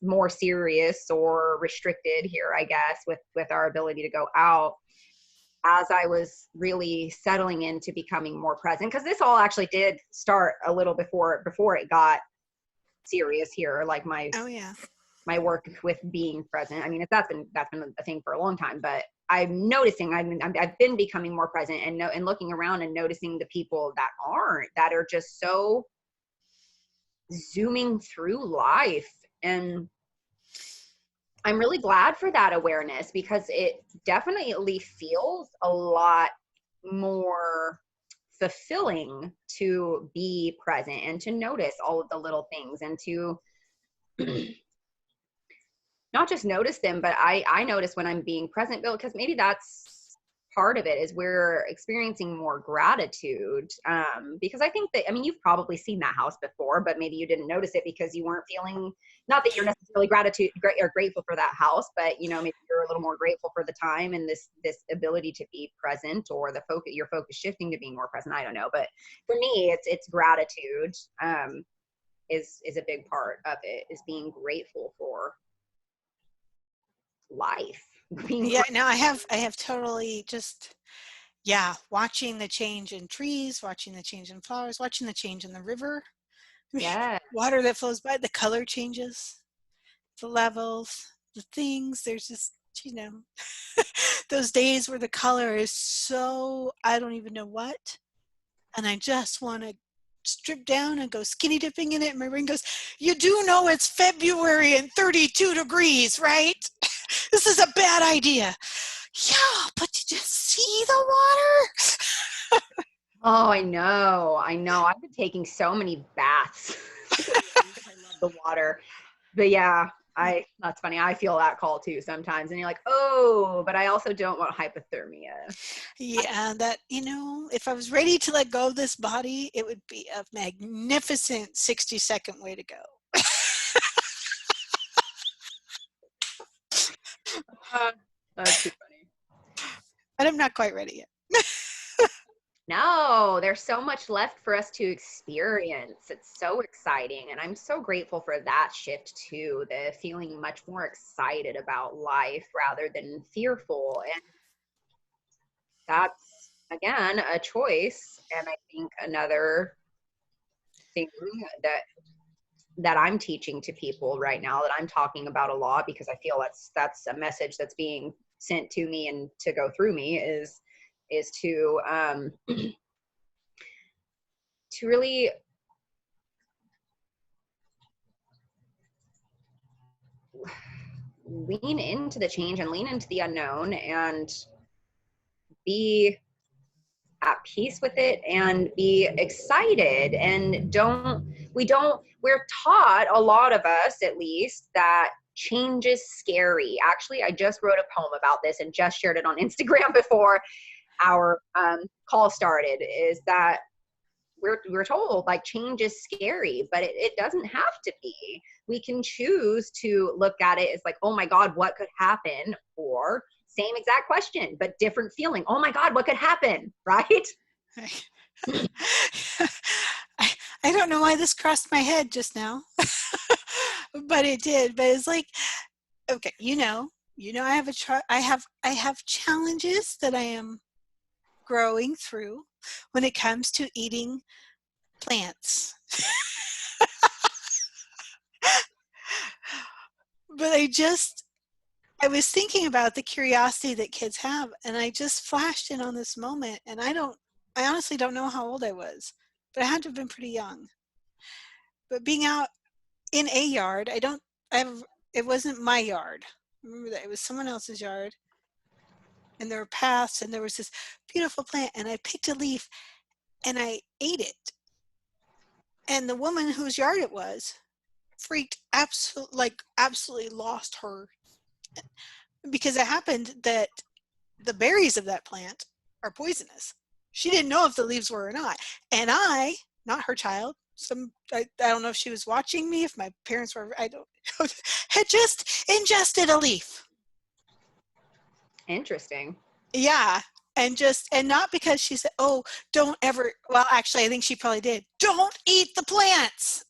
more serious or restricted here, I guess, with our ability to go out, as I was really settling into becoming more present, because this all actually did start a little before it got serious here, like my Oh yeah. work with being present. I mean, that's been a thing for a long time, but I'm noticing, I've been becoming more present and looking around and noticing the people that are just so zooming through life. And I'm really glad for that awareness, because it definitely feels a lot more fulfilling to be present and to notice all of the little things, and to not just notice them, but I notice when I'm being present, Bill, because maybe that's part of it, is we're experiencing more gratitude. Because I think that, I mean, you've probably seen that house before, but maybe you didn't notice it because you weren't feeling, not that you're necessarily grateful for that house, but maybe you're a little more grateful for the time and this ability to be present, or your focus shifting to being more present. I don't know, but for me, it's gratitude. Is a big part of it, is being grateful for life. Being Yeah, no, I have totally just, yeah, watching the change in trees, watching the change in flowers, watching the change in the river. yeah. Water that flows by, the color changes, the levels, the things. There's just, those days where the color is so, I don't even know what, and I just want to strip down and go skinny dipping in it. And my brain goes, you do know it's February and 32 degrees, right? This is a bad idea. Yeah, but did you see the water? Oh, I know. I've been taking so many baths because I love the water. But yeah, that's funny. I feel that call too sometimes. And you're like, oh, but I also don't want hypothermia. Yeah, that, if I was ready to let go of this body, it would be a magnificent 60-second way to go. That's too funny. But I'm not quite ready yet. No, there's so much left for us to experience. It's so exciting. And I'm so grateful for that shift too, the feeling much more excited about life rather than fearful. And that's, again, a choice. And I think another thing that I'm teaching to people right now, that I'm talking about a lot, because I feel that's a message that's being sent to me and to go through me, is to really lean into the change and lean into the unknown, and be at peace with it and be excited. And we're taught, a lot of us at least, that change is scary. Actually, I just wrote a poem about this and just shared it on Instagram before our call started, is that we're told like change is scary, but it doesn't have to be. We can choose to look at it as like, oh my God, what could happen? Or same exact question, but different feeling. Oh my God, what could happen? Right? I don't know why this crossed my head just now, but it did. But it's like, okay, I have challenges that I am growing through when it comes to eating plants. but I was thinking about the curiosity that kids have, and I just flashed in on this moment, and I honestly don't know how old I was, but I had to have been pretty young. But being out in a yard, it wasn't my yard. Remember that it was someone else's yard, and there were paths, and there was this beautiful plant, and I picked a leaf and I ate it. And the woman whose yard it was freaked absolutely lost her, because it happened that the berries of that plant are poisonous. She didn't know if the leaves were or not. And I, not her child, I don't know if she was watching me, if my parents were, I don't know, had just ingested a leaf. Interesting. Yeah. And not because she said, oh, don't ever, well, actually, I think she probably did. Don't eat the plants.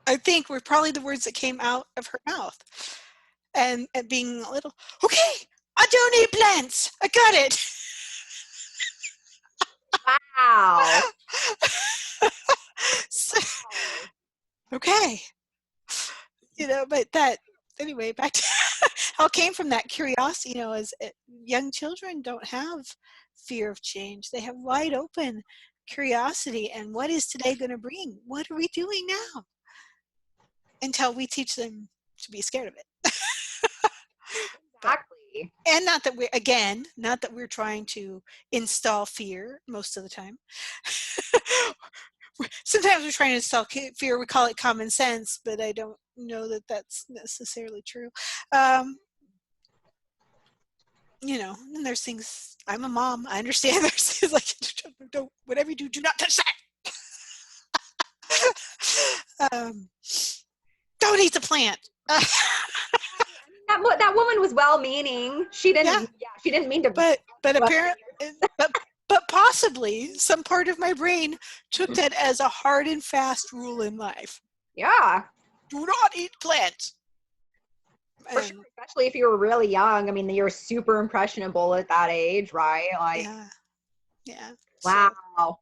I think were probably the words that came out of her mouth. And being a little, okay, I don't eat plants. I got it. Wow. So, okay. But that, anyway, back to how it came from that curiosity, as young children don't have fear of change. They have wide open curiosity. And what is today going to bring? What are we doing now? Until we teach them to be scared of it. Exactly. And not that we're trying to install fear most of the time. Sometimes we're trying to install fear. We call it common sense, but I don't know that that's necessarily true. And there's things. I'm a mom. I understand. There's things like, don't, whatever you do not touch that. Don't eat the plant. That woman was well-meaning. She didn't. Yeah, she didn't mean to. But apparently, but possibly some part of my brain took that as a hard and fast rule in life. Yeah. Do not eat plants. For sure, especially if you were really young. I mean, you're super impressionable at that age, right? Like, yeah. Wow.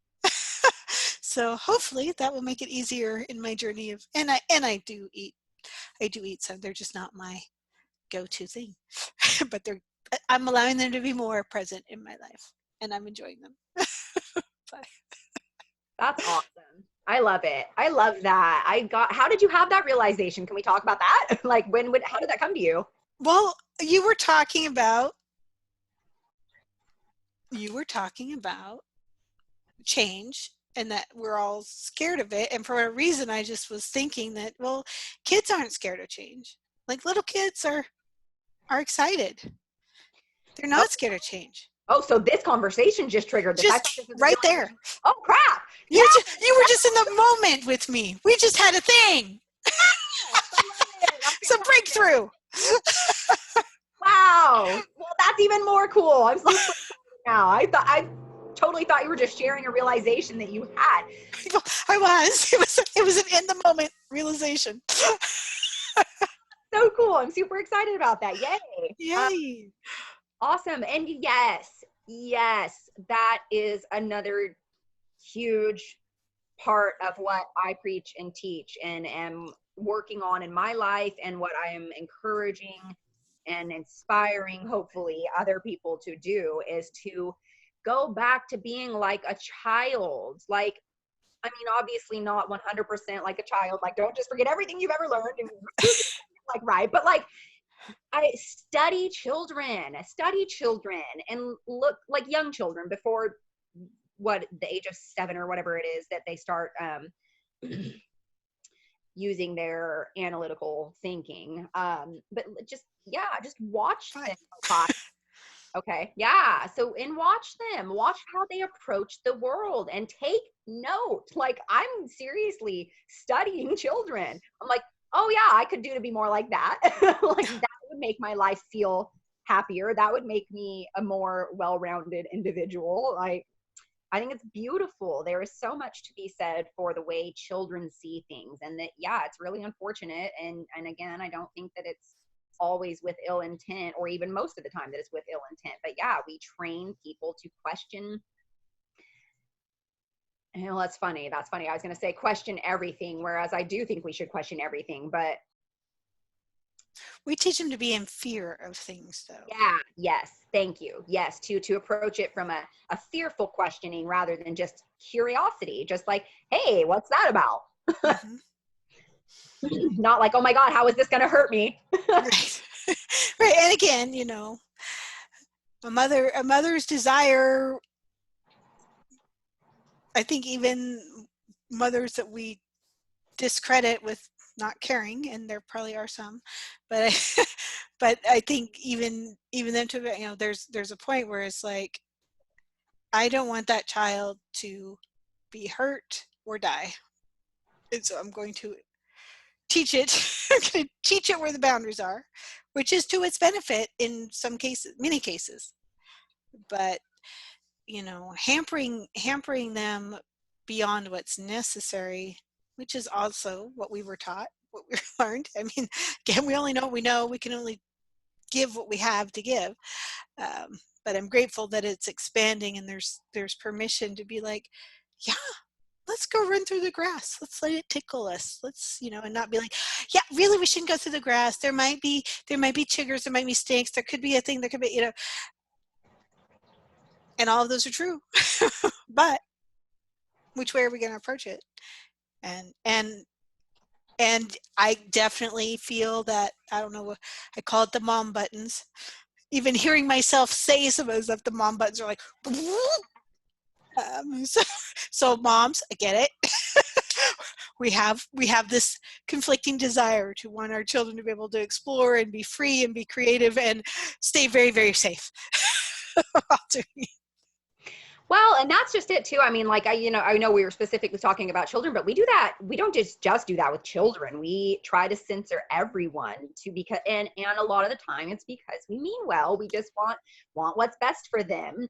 So hopefully that will make it easier in my journey of, and I do eat some. They're just not my go-to thing, but I'm allowing them to be more present in my life, and I'm enjoying them. That's awesome. I love it. I love that. How did you have that realization? Can we talk about that? Like, how did that come to you? Well, you were talking about change, and that we're all scared of it. And for a reason, I just was thinking that, well, kids aren't scared of change. Like, little kids are excited. They're Oh, not scared of change. oh, so this conversation just triggered this. I thought Just this was right there. Oh, crap. You were just in the moment with me. We just had a thing. Some breakthrough. Wow. Well, that's even more cool. I'm so excited now. I totally thought you were just sharing a realization that you had. I was. It was an in the moment realization. So cool. I'm super excited about that. Yay. Yay. Awesome. And yes, that is another huge part of what I preach and teach and am working on in my life, and what I am encouraging and inspiring, hopefully, other people to do, is to go back to being like a child. Like, I mean, obviously not 100% like a child. Like, don't just forget everything you've ever learned and like, right. But like, I study children and look like young children before the age of 7 or whatever it is that they start using their analytical thinking. But just watch them. Okay. Yeah. So, and watch how they approach the world and take note. Like, I'm seriously studying children. I'm like, oh yeah, I could do to be more like that. Like, that would make my life feel happier. That would make me a more well-rounded individual. Like, I think it's beautiful. There is so much to be said for the way children see things, and that, yeah, it's really unfortunate. And again, I don't think that it's always with ill intent, or even most of the time that it's with ill intent. But yeah, we train people to question. And that's funny. I was going to say question everything, whereas I do think we should question everything, but We teach them to be in fear of things, though. Yeah, yes, thank you. Yes, to approach it from a fearful questioning rather than just curiosity, just like, hey, what's that about? Mm-hmm. Not like, oh my God, how is this going to hurt me? Right. Right. And again, a mother's desire, I think even mothers that we discredit with not caring, and there probably are some, but but I think even them to, there's a point where it's like, I don't want that child to be hurt or die. And so I'm going to teach it, I'm going to teach it where the boundaries are, which is to its benefit in some cases, many cases. But, hampering them beyond what's necessary, which is also what we were taught, what we learned. I mean, again, we only know what we know. We can only give what we have to give. But I'm grateful that it's expanding, and there's permission to be like, yeah, let's go run through the grass. Let's let it tickle us. Let's, and not be like, yeah, really, we shouldn't go through the grass. There might be chiggers, there might be snakes, there could be a thing, there could be, and all of those are true. But which way are we going to approach it? And I definitely feel that, I don't know, I call it the mom buttons. Even hearing myself say some of the stuff, the mom buttons are like, so moms, I get it. we have this conflicting desire to want our children to be able to explore and be free and be creative and stay very, very safe while doing it. Well, and that's just it too. I mean, like I know we were specifically talking about children, but we do that. We don't just do that with children. We try to censor everyone and a lot of the time it's because we mean well. We just want what's best for them.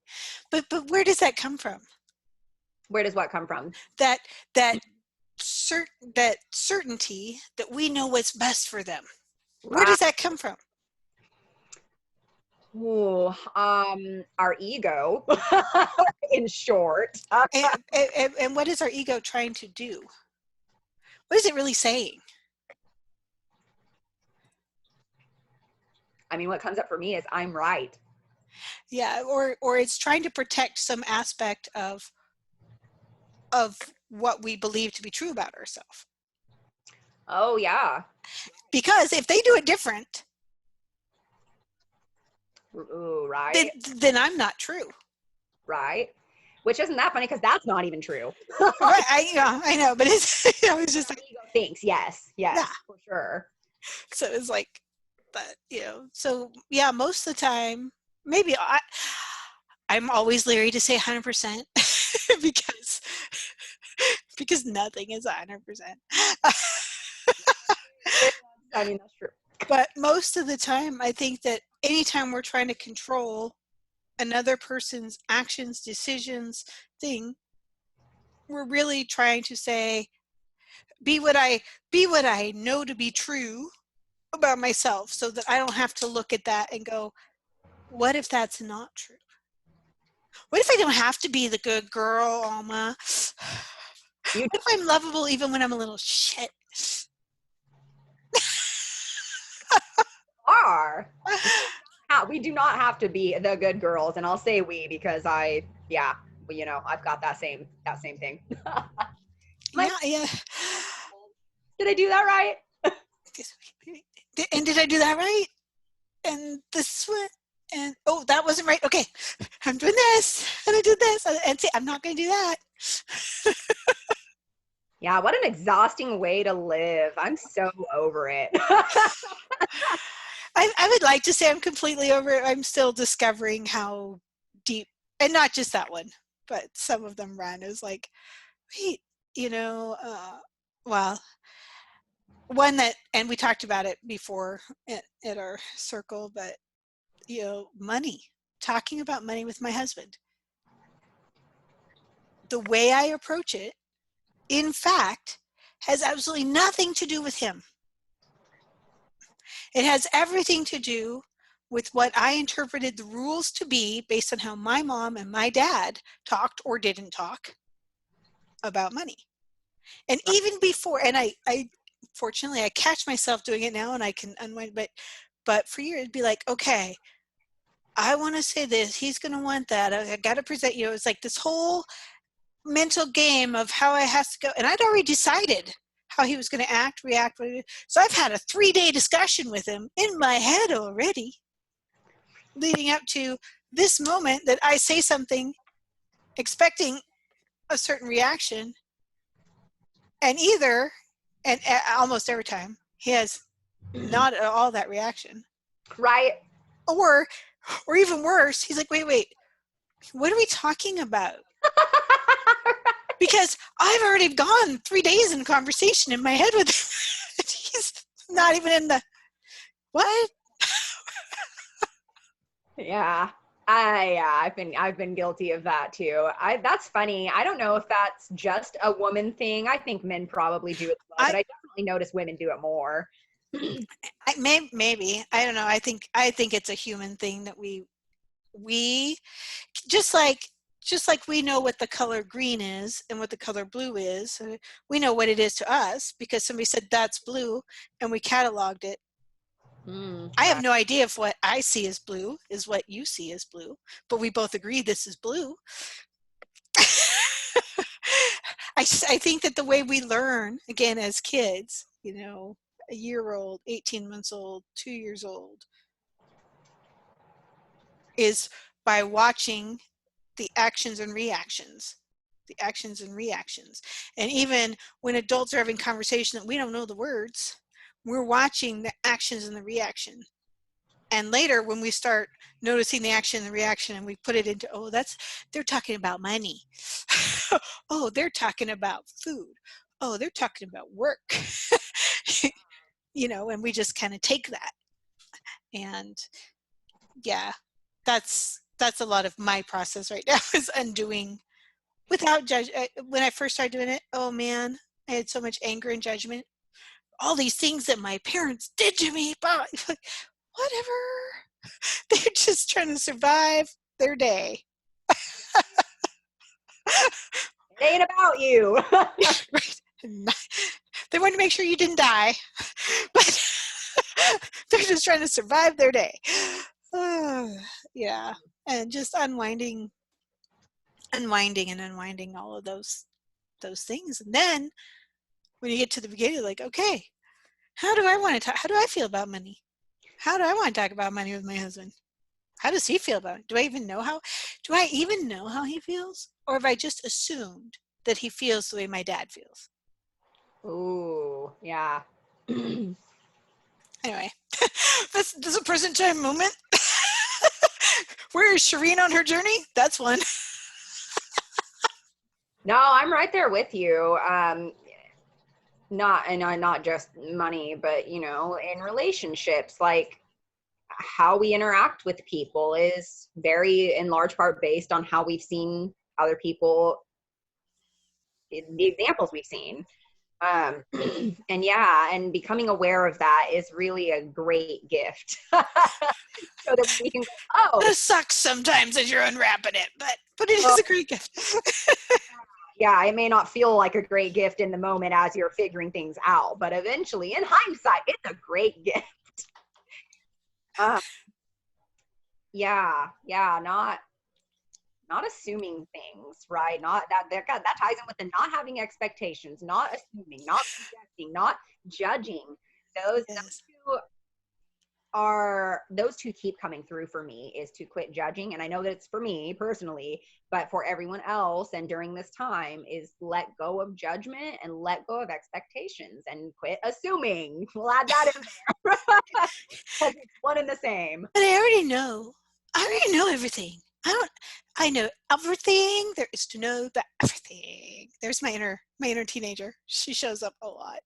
But where does that come from? Where does what come from? That certainty that we know what's best for them. Where does that come from? Ooh, our ego, in short. And what is our ego trying to do? What is it really saying? I mean, what comes up for me is I'm right. Yeah, or it's trying to protect some aspect of what we believe to be true about ourselves. Oh yeah. Because if they do it different, ooh, right. Then I'm not true. Right. Which isn't that funny because that's not even true. Right. I know, but it's it's just like, ego thinks yes, yeah, for sure. So it's like, but so yeah, most of the time, maybe I'm always leery to say 100% because nothing is 100%. I mean, that's true. But most of the time, I think that anytime we're trying to control another person's actions, decisions, thing, we're really trying to say, be what I know to be true about myself, so that I don't have to look at that and go, what if that's not true? What if I don't have to be the good girl, Alma? What if I'm lovable even when I'm a little shit? We do not have to be the good girls, and I'll say we because I've got that same thing. Yeah. Did I do that right? And did I do that right? And this one, and oh, that wasn't right. Okay, I'm doing this, and I did this, and see, I'm not going to do that. Yeah, what an exhausting way to live. I'm so over it. I would like to say I'm completely over it. I'm still discovering how deep, and not just that one, but some of them run. Is like, wait, well, one that, and we talked about it before at our circle, but money, talking about money with my husband. The way I approach it, in fact, has absolutely nothing to do with him. It has everything to do with what I interpreted the rules to be based on how my mom and my dad talked or didn't talk about money. And even before, and I fortunately, I catch myself doing it now and I can unwind, but for you, it'd be like, okay, I want to say this, he's going to want that. I got to present, it's like this whole mental game of how I has to go. And I'd already decided how he was going to act, react. So I've had a 3-day discussion with him in my head already, leading up to this moment that I say something expecting a certain reaction. And almost every time, he has not at all that reaction. Right. Or even worse, he's like, wait, what are we talking about? Because I've already gone 3 days in conversation in my head with him. He's not even in the, what? Yeah. I've been guilty of that too. That's funny. I don't know if that's just a woman thing. I think men probably do it as well, but I definitely notice women do it more. Maybe, I don't know. I think it's a human thing that we just like we know what the color green is and what the color blue is. We know what it is to us because somebody said that's blue and we cataloged it. I have no idea if what I see as blue is what you see as blue, but we both agree this is blue. I think that the way we learn, again, as kids, a year-old, 18 months old, 2 years old, is by watching the actions and reactions. And even when adults are having conversation that we don't know the words, we're watching the actions and the reaction. And later when we start noticing the action and the reaction and we put it into, they're talking about money. Oh, they're talking about food. Oh, they're talking about work. And we just kind of take that. And yeah, that's a lot of my process right now is undoing without judge. When I first started doing it, oh man, I had so much anger and judgment. All these things that my parents did to me, but whatever. They're just trying to survive their day. It ain't about you. Right. They wanted to make sure you didn't die, but they're just trying to survive their day. Yeah, and just unwinding all of those things. And then when you get to the beginning, like, okay, how do I want to talk? How do I feel about money? How do I want to talk about money with my husband? How does he feel about it? Do I even know how he feels? Or have I just assumed that he feels the way my dad feels? Ooh, yeah. Anyway, this is a present time moment. Where is Shireen on her journey? That's one. No, I'm right there with you. Not just money, but in relationships, like how we interact with people is very in large part based on how we've seen other people, the examples we've seen. And becoming aware of that is really a great gift. So that we can go, It sucks sometimes as you're unwrapping it, but it is a great gift. Yeah, it may not feel like a great gift in the moment as you're figuring things out, but eventually, in hindsight, it's a great gift. Not assuming things, right? Not that ties in with the not having expectations, not assuming, not projecting, not judging. Those Yes. those two keep coming through for me, is to quit judging. And I know that it's for me personally, but for everyone else, and during this time, is let go of judgment and let go of expectations and quit assuming. We'll add that in there. Because it's one and the same. But I already know everything. I know everything there is to know about everything. There's my inner teenager. She shows up a lot.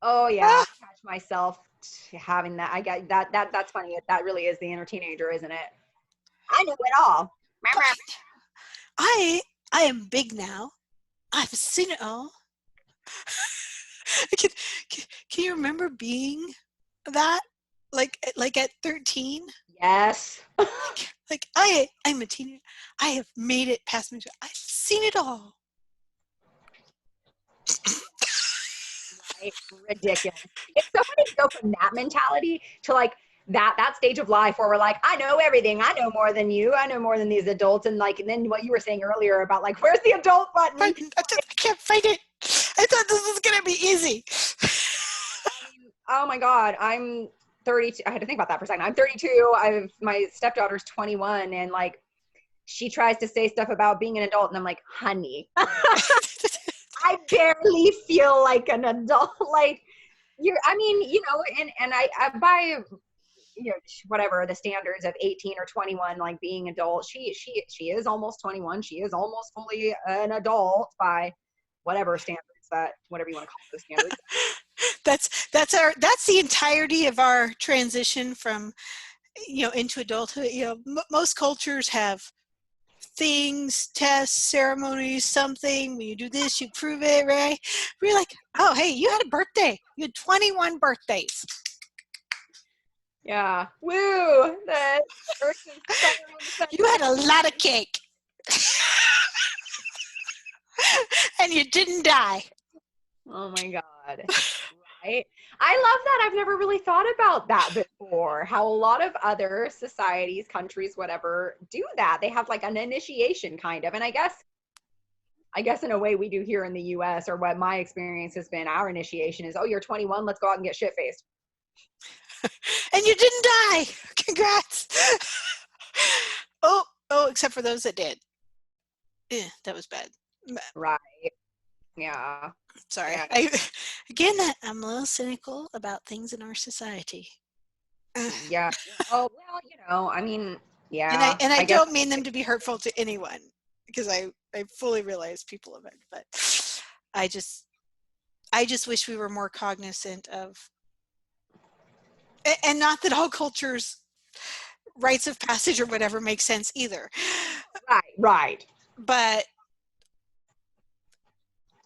Oh yeah, I catch myself having that. I got that's funny. That really is the inner teenager, isn't it? I know it all. I am big now. I've seen it all. Can you remember being that? Like at 13? Yes. Like I'm a teenager. I have made it past my. I've seen it all. Right? Ridiculous. It's so funny to go from that mentality to like that stage of life where we're like, I know everything. I know more than you. I know more than these adults. And like, and then what you were saying earlier about like, where's the adult button? I can't find it. I thought this was going to be easy. I mean, oh my God, I'm 32. I had to think about that for a second. I'm 32. My stepdaughter's 21, and like she tries to say stuff about being an adult, and I'm like, honey, I barely feel like an adult. Like I mean, and I by whatever the standards of 18 or 21, like being adult, she is almost 21. She is almost fully an adult by whatever standards, that whatever you want to call those standards. That's the entirety of our transition from into adulthood. Most cultures have things, tests, ceremonies, something. When you do this, you prove it, right? We're like, oh, hey, you had a birthday. You had 21 birthdays. Yeah. Woo! The earth is you had a lot of cake. And you didn't die. Oh my God. Right? I love that. I've never really thought about that before. How a lot of other societies, countries, whatever, do that. They have like an initiation kind of. And I guess in a way we do here in the US, or what my experience has been, our initiation is, oh, you're 21, let's go out and get shit faced. And you didn't die. Congrats. oh, except for those that did. That was bad. Right. Yeah. Sorry. Yeah. I'm a little cynical about things in our society. Yeah. Oh, well, I mean, yeah. And I don't mean them to be hurtful to anyone, because I fully realize people of it, but I just wish we were more cognizant of, and not that all cultures' rites of passage or whatever makes sense either. Right. But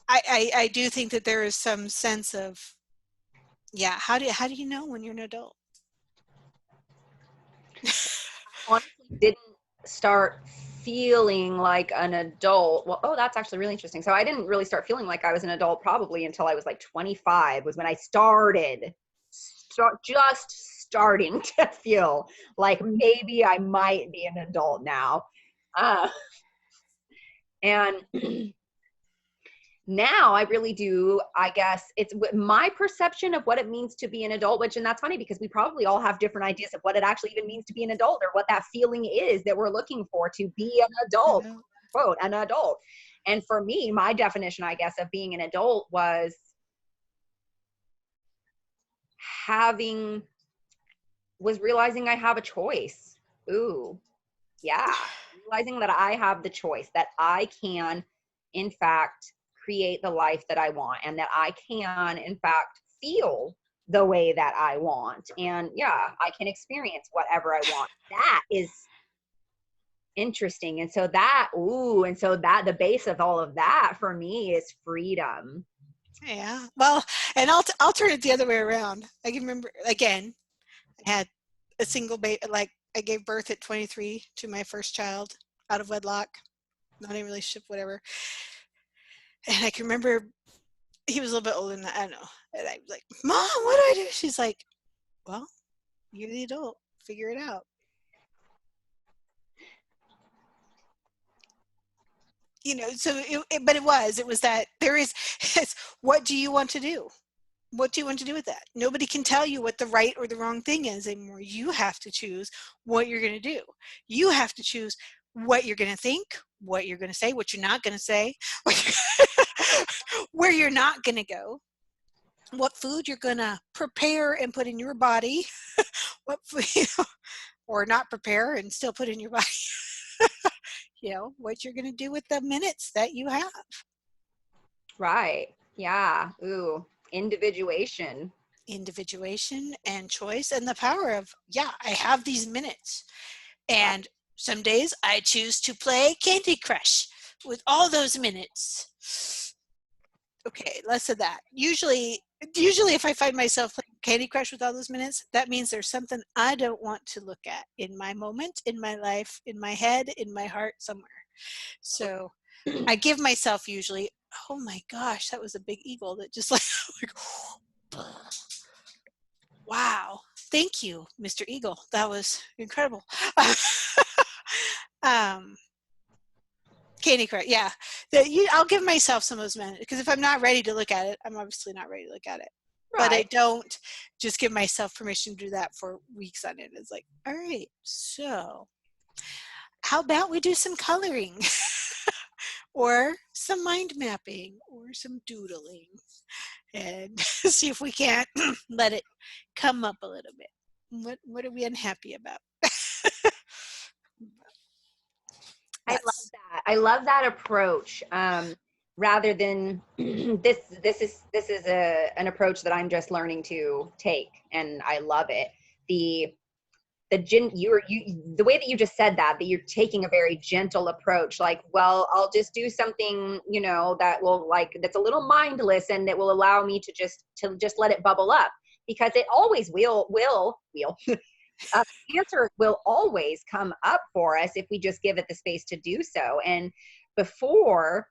I do think that there is some sense of, how do you know when you're an adult? Honestly, didn't start feeling like an adult. Well, that's actually really interesting. So I didn't really start feeling like I was an adult probably until I was like 25, was when I just starting to feel like maybe I might be an adult now. And now I really do, I guess it's my perception of what it means to be an adult, and that's funny because we probably all have different ideas of what it actually even means to be an adult, or what that feeling is that we're looking for to be an adult, quote, an adult. And for me, my definition, I guess, of being an adult was realizing I have a choice. Ooh, yeah. Realizing that I have the choice, that I can, in fact, create the life that I want, and that I can, in fact, feel the way that I want. And I can experience whatever I want. That is interesting. And so the base of all of that for me is freedom. Yeah. Well, and I'll turn it the other way around. I can remember, again, I had a single baby, like I gave birth at 23 to my first child out of wedlock, not in a relationship, whatever. And I can remember he was a little bit older than that. I don't know. And I was like, Mom, what do I do? She's like, well, you're the adult. Figure it out. So but it was that there is, what do you want to do? What do you want to do with that? Nobody can tell you what the right or the wrong thing is anymore. You have to choose what you're going to do. You have to choose what you're going to think, what you're going to say, what you're not going to say, where you're not going to go, what food you're going to prepare and put in your body, what food, or not prepare and still put in your body. What you're going to do with the minutes that you have. Right. Yeah. Ooh, individuation And choice, and the power of, I have these minutes. And some days I choose to play Candy Crush with all those minutes. Okay, less of that. Usually if I find myself playing Candy Crush with all those minutes, that means there's something I don't want to look at in my moment, in my life, in my head, in my heart, somewhere. So I give myself usually, oh my gosh, that was a big eagle that just like Wow. Thank you, Mr. Eagle. That was incredible. um, Candy Crush, yeah. I'll give myself some of those minutes because if I'm not ready to look at it, I'm obviously not ready to look at it. But I Right. don't just give myself permission to do that for weeks on end. It's like, all right, so how about we do some coloring or some mind mapping or some doodling and see if we can't let it come up a little bit. What are we unhappy about? I love That's that. I love that approach. Rather than this is an approach that I'm just learning to take, and I love it. The way that you just said that you're taking a very gentle approach, like, well, I'll just do something, that will, like, that's a little mindless and that will allow me to just let it bubble up, because it always will answer will always come up for us if we just give it the space to do so. And before,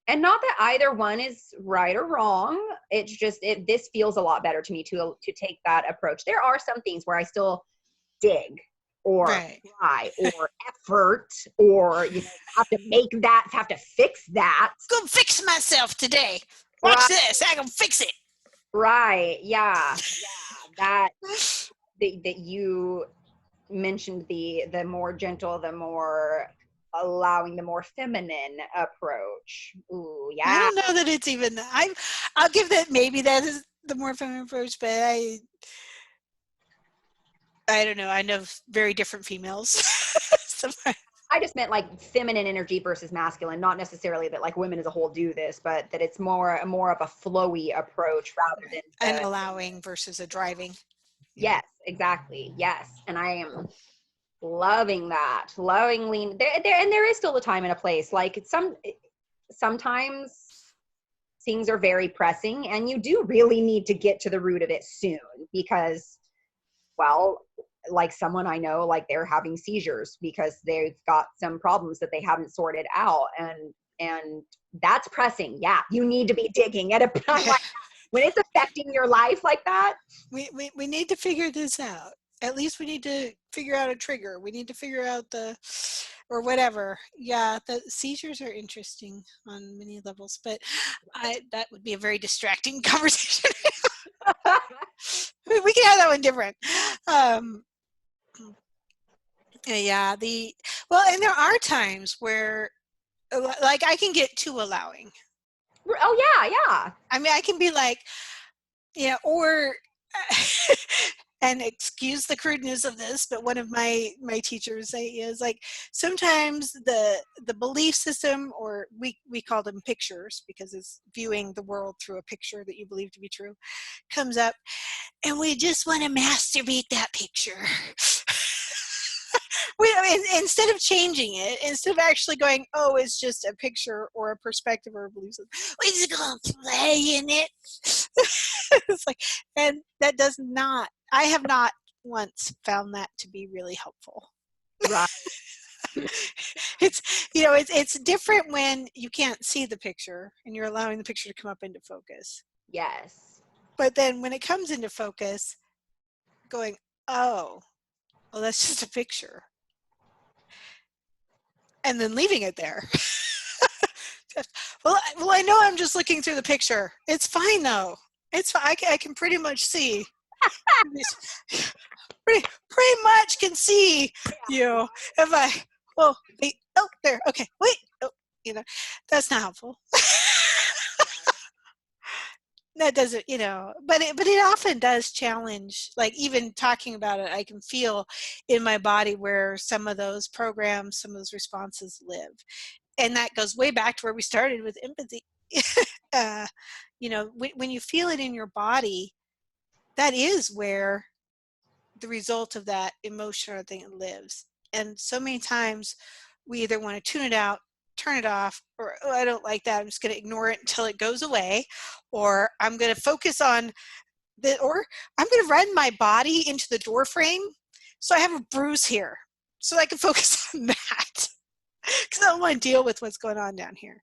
and not that either one is right or wrong, it's just this feels a lot better to me to take that approach. There are some things where I still dig or right. try or effort, or have to fix that. Go fix myself today. Watch Right. this. I can fix it. Right. Yeah. That that you mentioned, the more gentle, the more allowing, the more feminine approach. Ooh, I yeah. don't know that it's even. I'll give that. Maybe that is the more feminine approach, but I don't know. I know very different females. So I just meant like feminine energy versus masculine, not necessarily that like women as a whole do this, but that it's more of a flowy approach rather than an allowing versus a driving. Yeah. yes, exactly. Yes. And I am loving that. Loving lean there, and there is still a time and a place. Like sometimes things are very pressing and you do really need to get to the root of it soon, because, well, like someone I know, like they're having seizures because they've got some problems that they haven't sorted out, and that's pressing. Yeah, you need to be digging at a time like that. When it's affecting your life like that, We need to figure this out. At least we need to figure out a trigger. We need to figure out or whatever. Yeah, the seizures are interesting on many levels, but that would be a very distracting conversation. We can have that one different. Yeah, and there are times where, like, I can get too allowing. oh yeah. I mean, I can be like, or and excuse the crudeness of this, but one of my teachers is like, sometimes the belief system, or we call them pictures because it's viewing the world through a picture that you believe to be true, comes up, and we just want to masturbate that picture. Instead of changing it, instead of actually going, oh, it's just a picture or a perspective or a belief system, we just gonna play in it. It's like, and that does not. I have not once found that to be really helpful. Right. It's different when you can't see the picture and you're allowing the picture to come up into focus. Yes. But then when it comes into focus, going, oh, well, that's just a picture, and then leaving it there. Well, I know I'm just looking through the picture. It's fine though. It's fine. I can pretty much see. pretty much can see. If wait, oh, there. Okay, wait. Oh, that's not helpful. That doesn't, but it often does challenge. Like, even talking about it, I can feel in my body where some of those programs, some of those responses live. And that goes way back to where we started with empathy. When you feel it in your body, that is where the result of that emotion or thing lives. And so many times we either want to tune it out, turn it off, or, oh, I don't like that, I'm just going to ignore it until it goes away, or I'm going to focus on or I'm going to run my body into the door frame so I have a bruise here so I can focus on that, because I don't want to deal with what's going on down here.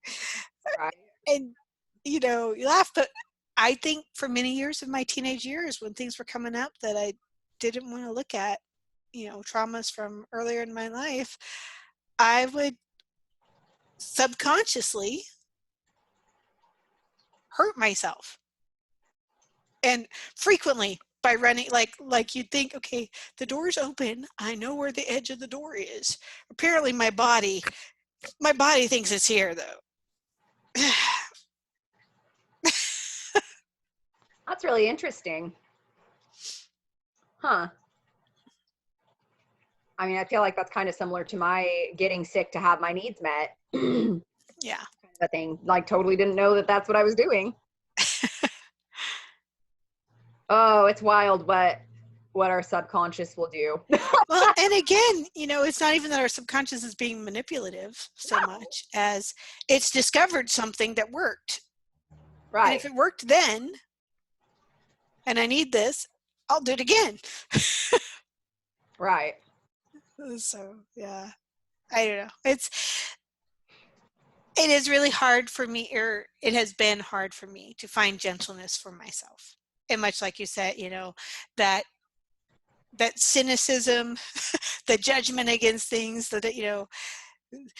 Right. And you laugh, but I think for many years of my teenage years, when things were coming up that I didn't want to look at, traumas from earlier in my life, I would subconsciously hurt myself. And frequently by running, like you'd think, okay, the door's open, I know where the edge of the door is. Apparently my body thinks it's here, though. That's really interesting. Huh. I mean, I feel like that's kind of similar to my getting sick to have my needs met. Yeah. Kind of a thing. Like, totally didn't know that that's what I was doing. Oh, it's wild what our subconscious will do. Well, and again, it's not even that our subconscious is being manipulative so much as it's discovered something that worked. Right. And if it worked then, and I need this, I'll do it again. Right. So, yeah, I don't know. It is really hard for me, or it has been hard for me to find gentleness for myself. And much like you said, that cynicism, the judgment against things,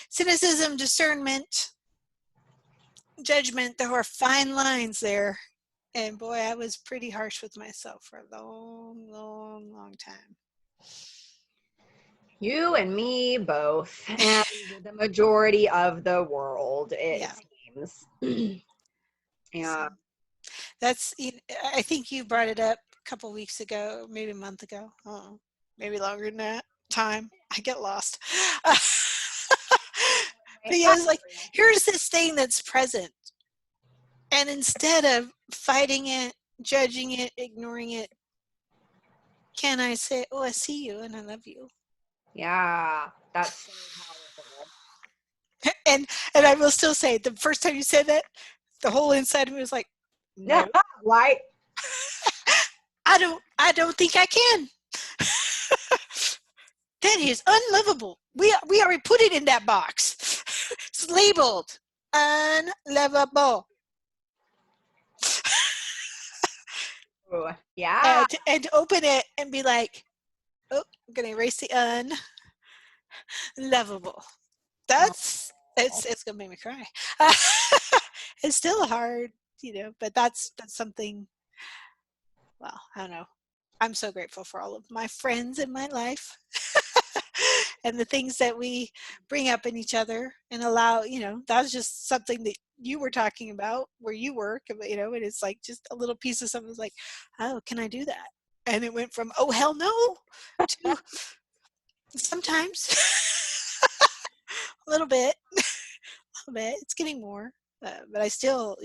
cynicism, discernment, judgment, there are fine lines there. And boy, I was pretty harsh with myself for a long, long, long time. You and me both, and the majority of the world, it seems. Yeah. So that's, I think you brought it up a couple weeks ago, maybe a month ago. Oh, maybe longer than that. Time. I get lost. But yeah, it's like, here's this thing that's present. And instead of fighting it, judging it, ignoring it, can I say, oh, I see you and I love you? Yeah, that's so powerful. And I will still say, the first time you said that, the whole inside of me was like, no. Right? I don't think I can. That is unlovable. We already put it in that box. It's labeled unlovable. Ooh, yeah. And to open it and be like, oh, I'm going to erase the unlovable. It's going to make me cry. It's still hard, but that's something, well, I don't know. I'm so grateful for all of my friends in my life and the things that we bring up in each other and allow, that's just something that you were talking about where you work, and it's like just a little piece of something like, oh, can I do that? And it went from, oh, hell no, to sometimes a little bit. It's getting more. But I still,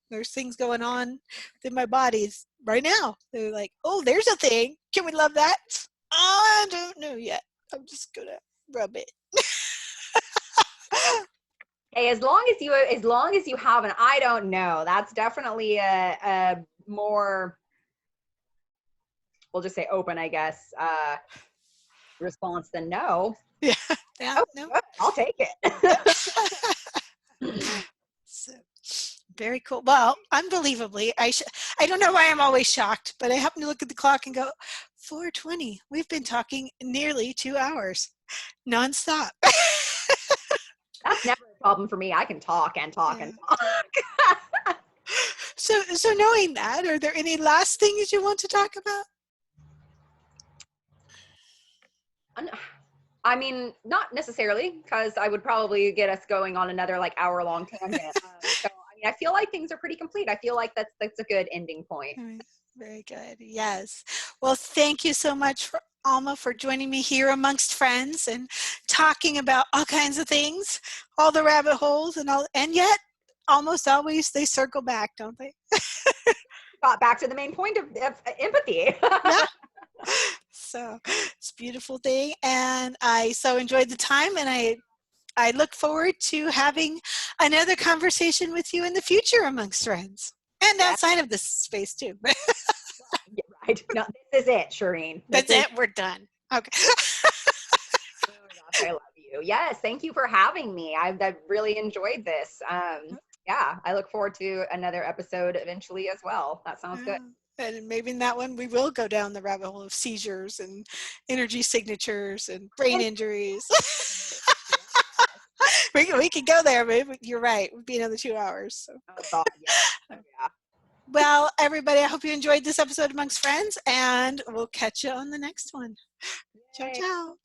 there's things going on in my body right now. They're like, oh, there's a thing. Can we love that? I don't know yet. I'm just going to rub it. Hey, as long as you have an I don't know, that's definitely a more, we'll just say open, I guess, response than no. Yeah. Oh, no. Good. I'll take it. So, very cool. Well, unbelievably, I don't know why I'm always shocked, but I happen to look at the clock and go, 4:20. We've been talking nearly 2 hours, nonstop. That's never a problem for me. I can talk and talk and talk. So knowing that, are there any last things you want to talk about? I mean, not necessarily, because I would probably get us going on another like hour-long tangent. So I mean, I feel like things are pretty complete. I feel like that's a good ending point. Very good. Yes. Well, thank you so much, Alma, for joining me here amongst friends and talking about all kinds of things, all the rabbit holes, and yet almost always they circle back, don't they? Got back to the main point of empathy. Yeah. So it's a beautiful thing, and I so enjoyed the time, and I look forward to having another conversation with you in the future amongst friends and outside of this space too. Right. No, this is it, Shireen. That's it. We're done. Okay. Oh my gosh, I love you. Yes, thank you for having me. I've really enjoyed this. Yeah, I look forward to another episode eventually as well. That sounds good. And maybe in that one we will go down the rabbit hole of seizures and energy signatures and brain injuries. We can go there, but you're right. It would be another 2 hours. So. Oh God, yeah. Oh, yeah. Well, everybody, I hope you enjoyed this episode Amongst Friends, and we'll catch you on the next one. Ciao, Yay. ciao.